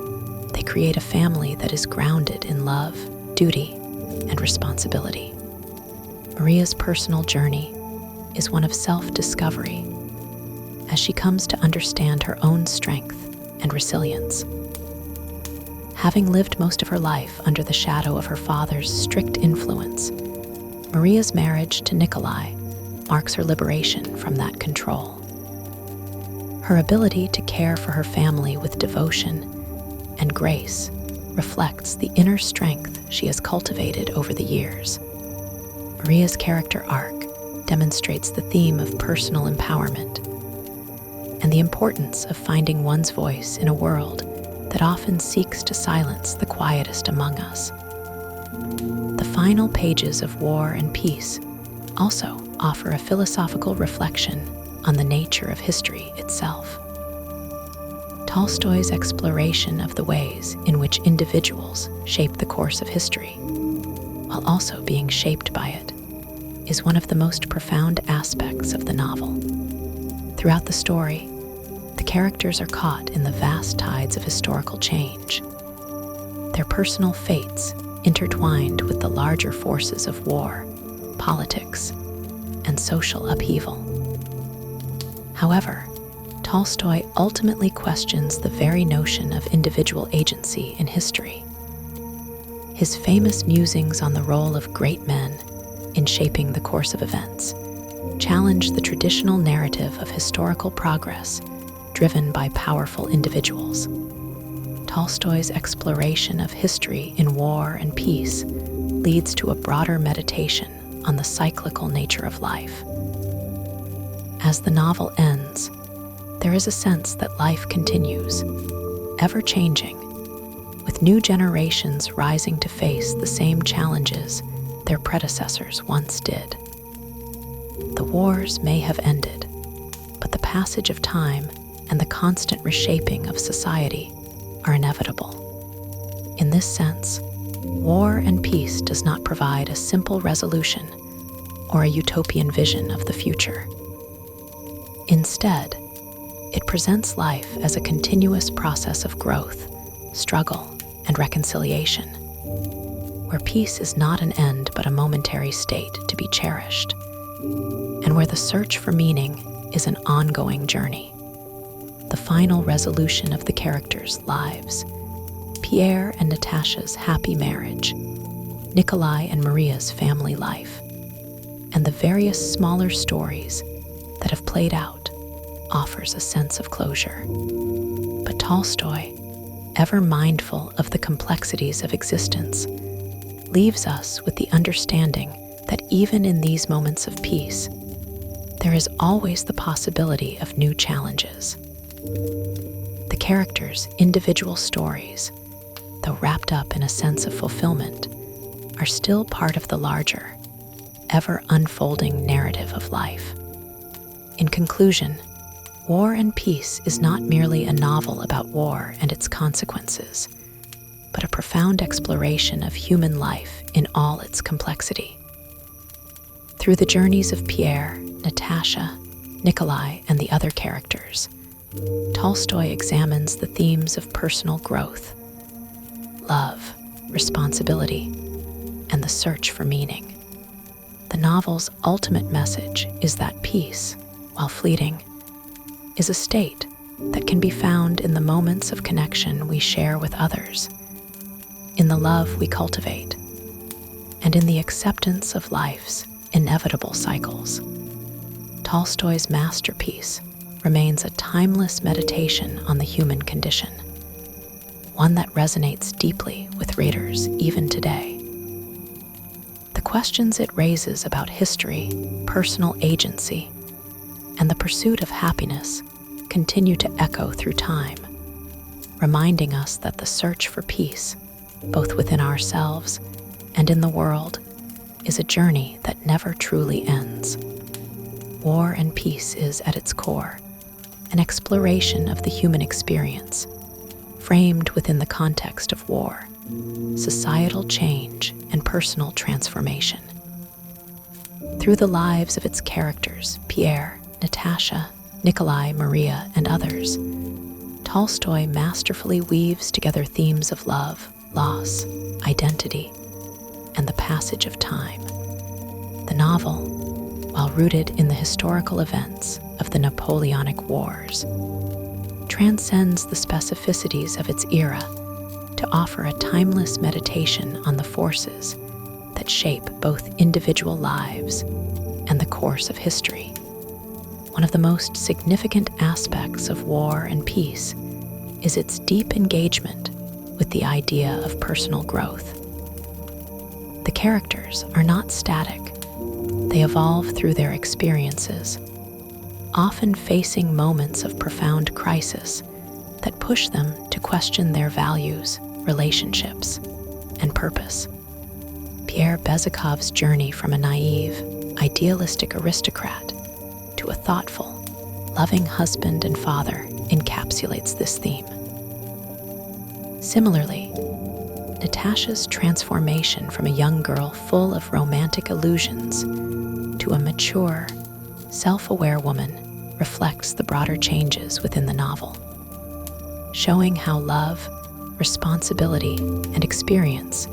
Speaker 1: they create a family that is grounded in love, duty, and responsibility. Maria's personal journey is one of self-discovery, as she comes to understand her own strength and resilience. Having lived most of her life under the shadow of her father's strict influence, Maria's marriage to Nikolai marks her liberation from that control. Her ability to care for her family with devotion and grace reflects the inner strength she has cultivated over the years. Maria's character arc demonstrates the theme of personal empowerment and the importance of finding one's voice in a world that often seeks to silence the quietest among us. The final pages of War and Peace also offer a philosophical reflection on the nature of history itself. Tolstoy's exploration of the ways in which individuals shape the course of history, while also being shaped by it, is one of the most profound aspects of the novel. Throughout the story, the characters are caught in the vast tides of historical change, their personal fates intertwined with the larger forces of war, politics, and social upheaval. However, Tolstoy ultimately questions the very notion of individual agency in history. His famous musings on the role of great men in shaping the course of events challenge the traditional narrative of historical progress driven by powerful individuals. Tolstoy's exploration of history in war and peace leads to a broader meditation on the cyclical nature of life. As the novel ends, there is a sense that life continues, ever changing, with new generations rising to face the same challenges their predecessors once did. The wars may have ended, but the passage of time and the constant reshaping of society are inevitable. In this sense, War and Peace does not provide a simple resolution or a utopian vision of the future. Instead, it presents life as a continuous process of growth, struggle, and reconciliation, where peace is not an end but a momentary state to be cherished, and where the search for meaning is an ongoing journey. The final resolution of the characters' lives, Pierre and Natasha's happy marriage, Nikolai and Maria's family life, and the various smaller stories that have played out, offers a sense of closure. But Tolstoy, ever mindful of the complexities of existence, leaves us with the understanding that even in these moments of peace, there is always the possibility of new challenges. The characters' individual stories, though wrapped up in a sense of fulfillment, are still part of the larger, ever unfolding narrative of life. In conclusion, War and Peace is not merely a novel about war and its consequences, but a profound exploration of human life in all its complexity. Through the journeys of Pierre, Natasha, Nikolai, and the other characters, Tolstoy examines the themes of personal growth, love, responsibility, and the search for meaning. The novel's ultimate message is that peace, while fleeting, is a state that can be found in the moments of connection we share with others, in the love we cultivate, and in the acceptance of life's inevitable cycles. Tolstoy's masterpiece remains a timeless meditation on the human condition, one that resonates deeply with readers even today. The questions it raises about history, personal agency, and the pursuit of happiness continue to echo through time, reminding us that the search for peace, both within ourselves and in the world, is a journey that never truly ends. War and Peace is, at its core, an exploration of the human experience, framed within the context of war, societal change, and personal transformation. Through the lives of its characters, Pierre, Natasha, Nikolai, Maria, and others, Tolstoy masterfully weaves together themes of love, loss, identity, and the passage of time. The novel, while rooted in the historical events of the Napoleonic Wars, transcends the specificities of its era to offer a timeless meditation on the forces that shape both individual lives and the course of history. One of the most significant aspects of War and Peace is its deep engagement with the idea of personal growth. The characters are not static. They evolve through their experiences, often facing moments of profound crisis that push them to question their values, relationships, and purpose. Pierre Bezukhov's journey from a naive, idealistic aristocrat to a thoughtful, loving husband and father encapsulates this theme. Similarly, Natasha's transformation from a young girl full of romantic illusions to a mature, self-aware woman reflects the broader changes within the novel, showing how love, responsibility, and experience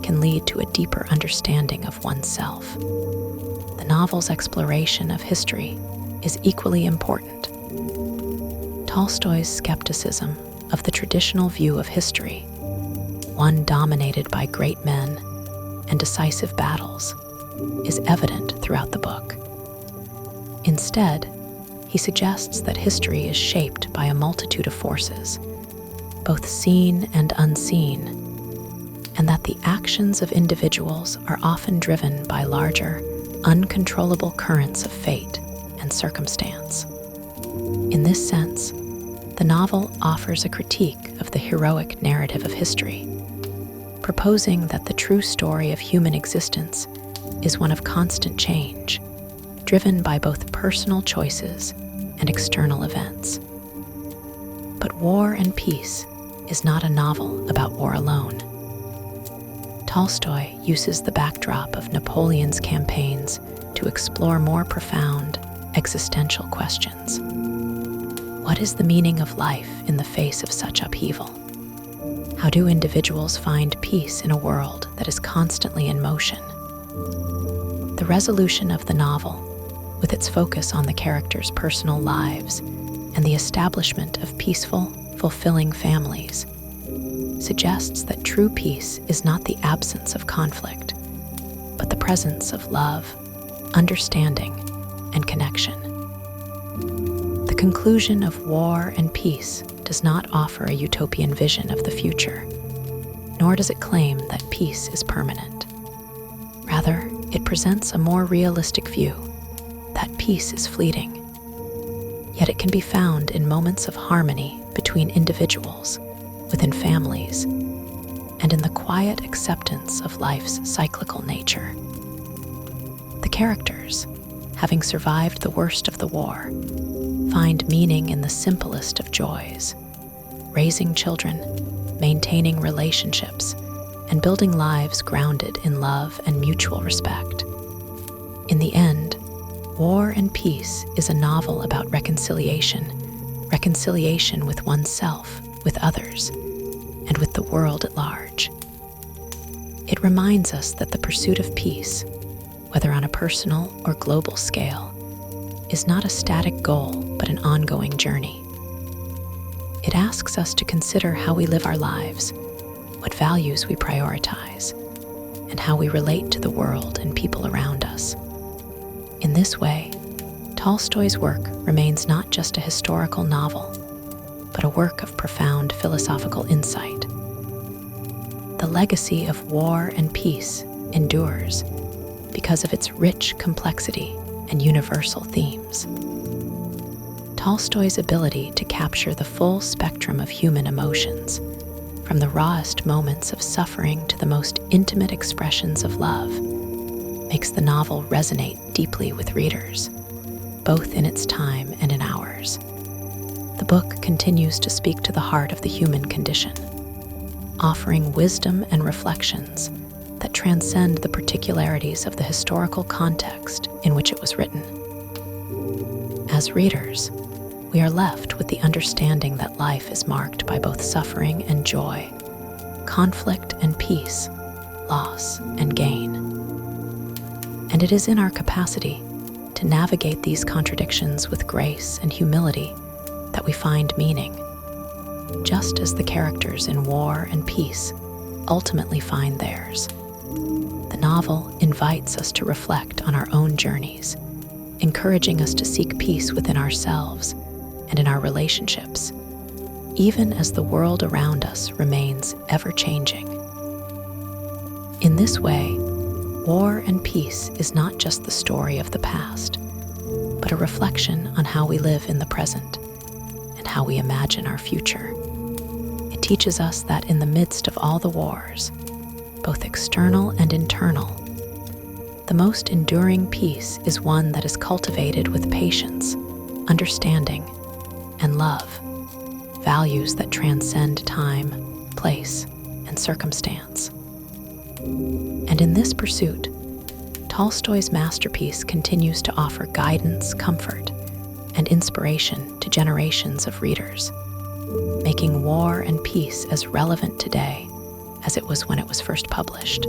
Speaker 1: can lead to a deeper understanding of oneself. The novel's exploration of history is equally important. Tolstoy's skepticism of the traditional view of history, one dominated by great men and decisive battles, is evident throughout the book. Instead, he suggests that history is shaped by a multitude of forces, both seen and unseen, and that the actions of individuals are often driven by larger, uncontrollable currents of fate and circumstance. In this sense, the novel offers a critique of the heroic narrative of history, proposing that the true story of human existence is one of constant change, driven by both personal choices and external events. But War and Peace is not a novel about war alone. Tolstoy uses the backdrop of Napoleon's campaigns to explore more profound, existential questions. What is the meaning of life in the face of such upheaval? How do individuals find peace in a world that is constantly in motion? The resolution of the novel, with its focus on the characters' personal lives and the establishment of peaceful, fulfilling families, suggests that true peace is not the absence of conflict, but the presence of love, understanding, and connection. The conclusion of War and Peace does not offer a utopian vision of the future, nor does it claim that peace is permanent. Rather, it presents a more realistic view that peace is fleeting, yet it can be found in moments of harmony between individuals, within families, and in the quiet acceptance of life's cyclical nature. The characters, having survived the worst of the war, find meaning in the simplest of joys: raising children, maintaining relationships, and building lives grounded in love and mutual respect. In the end, War and Peace is a novel about reconciliation with oneself, with others, and with the world at large. It reminds us that the pursuit of peace, whether on a personal or global scale, is not a static goal, but an ongoing journey. It asks us to consider how we live our lives, what values we prioritize, and how we relate to the world and people around us. In this way, Tolstoy's work remains not just a historical novel, but a work of profound philosophical insight. The legacy of War and Peace endures because of its rich complexity and universal themes. Tolstoy's ability to capture the full spectrum of human emotions, from the rawest moments of suffering to the most intimate expressions of love, makes the novel resonate deeply with readers, both in its time and in ours. The book continues to speak to the heart of the human condition, offering wisdom and reflections that transcend the particularities of the historical context in which it was written. As readers, we are left with the understanding that life is marked by both suffering and joy, conflict and peace, loss and gain. And it is in our capacity to navigate these contradictions with grace and humility that we find meaning, just as the characters in War and Peace ultimately find theirs. The novel invites us to reflect on our own journeys, encouraging us to seek peace within ourselves and in our relationships, even as the world around us remains ever-changing. In this way, War and Peace is not just the story of the past, but a reflection on how we live in the present and how we imagine our future. It teaches us that in the midst of all the wars, both external and internal, the most enduring peace is one that is cultivated with patience, understanding, and love, values that transcend time, place, and circumstance. And in this pursuit, Tolstoy's masterpiece continues to offer guidance, comfort, and inspiration to generations of readers, making War and Peace as relevant today as it was when it was first published.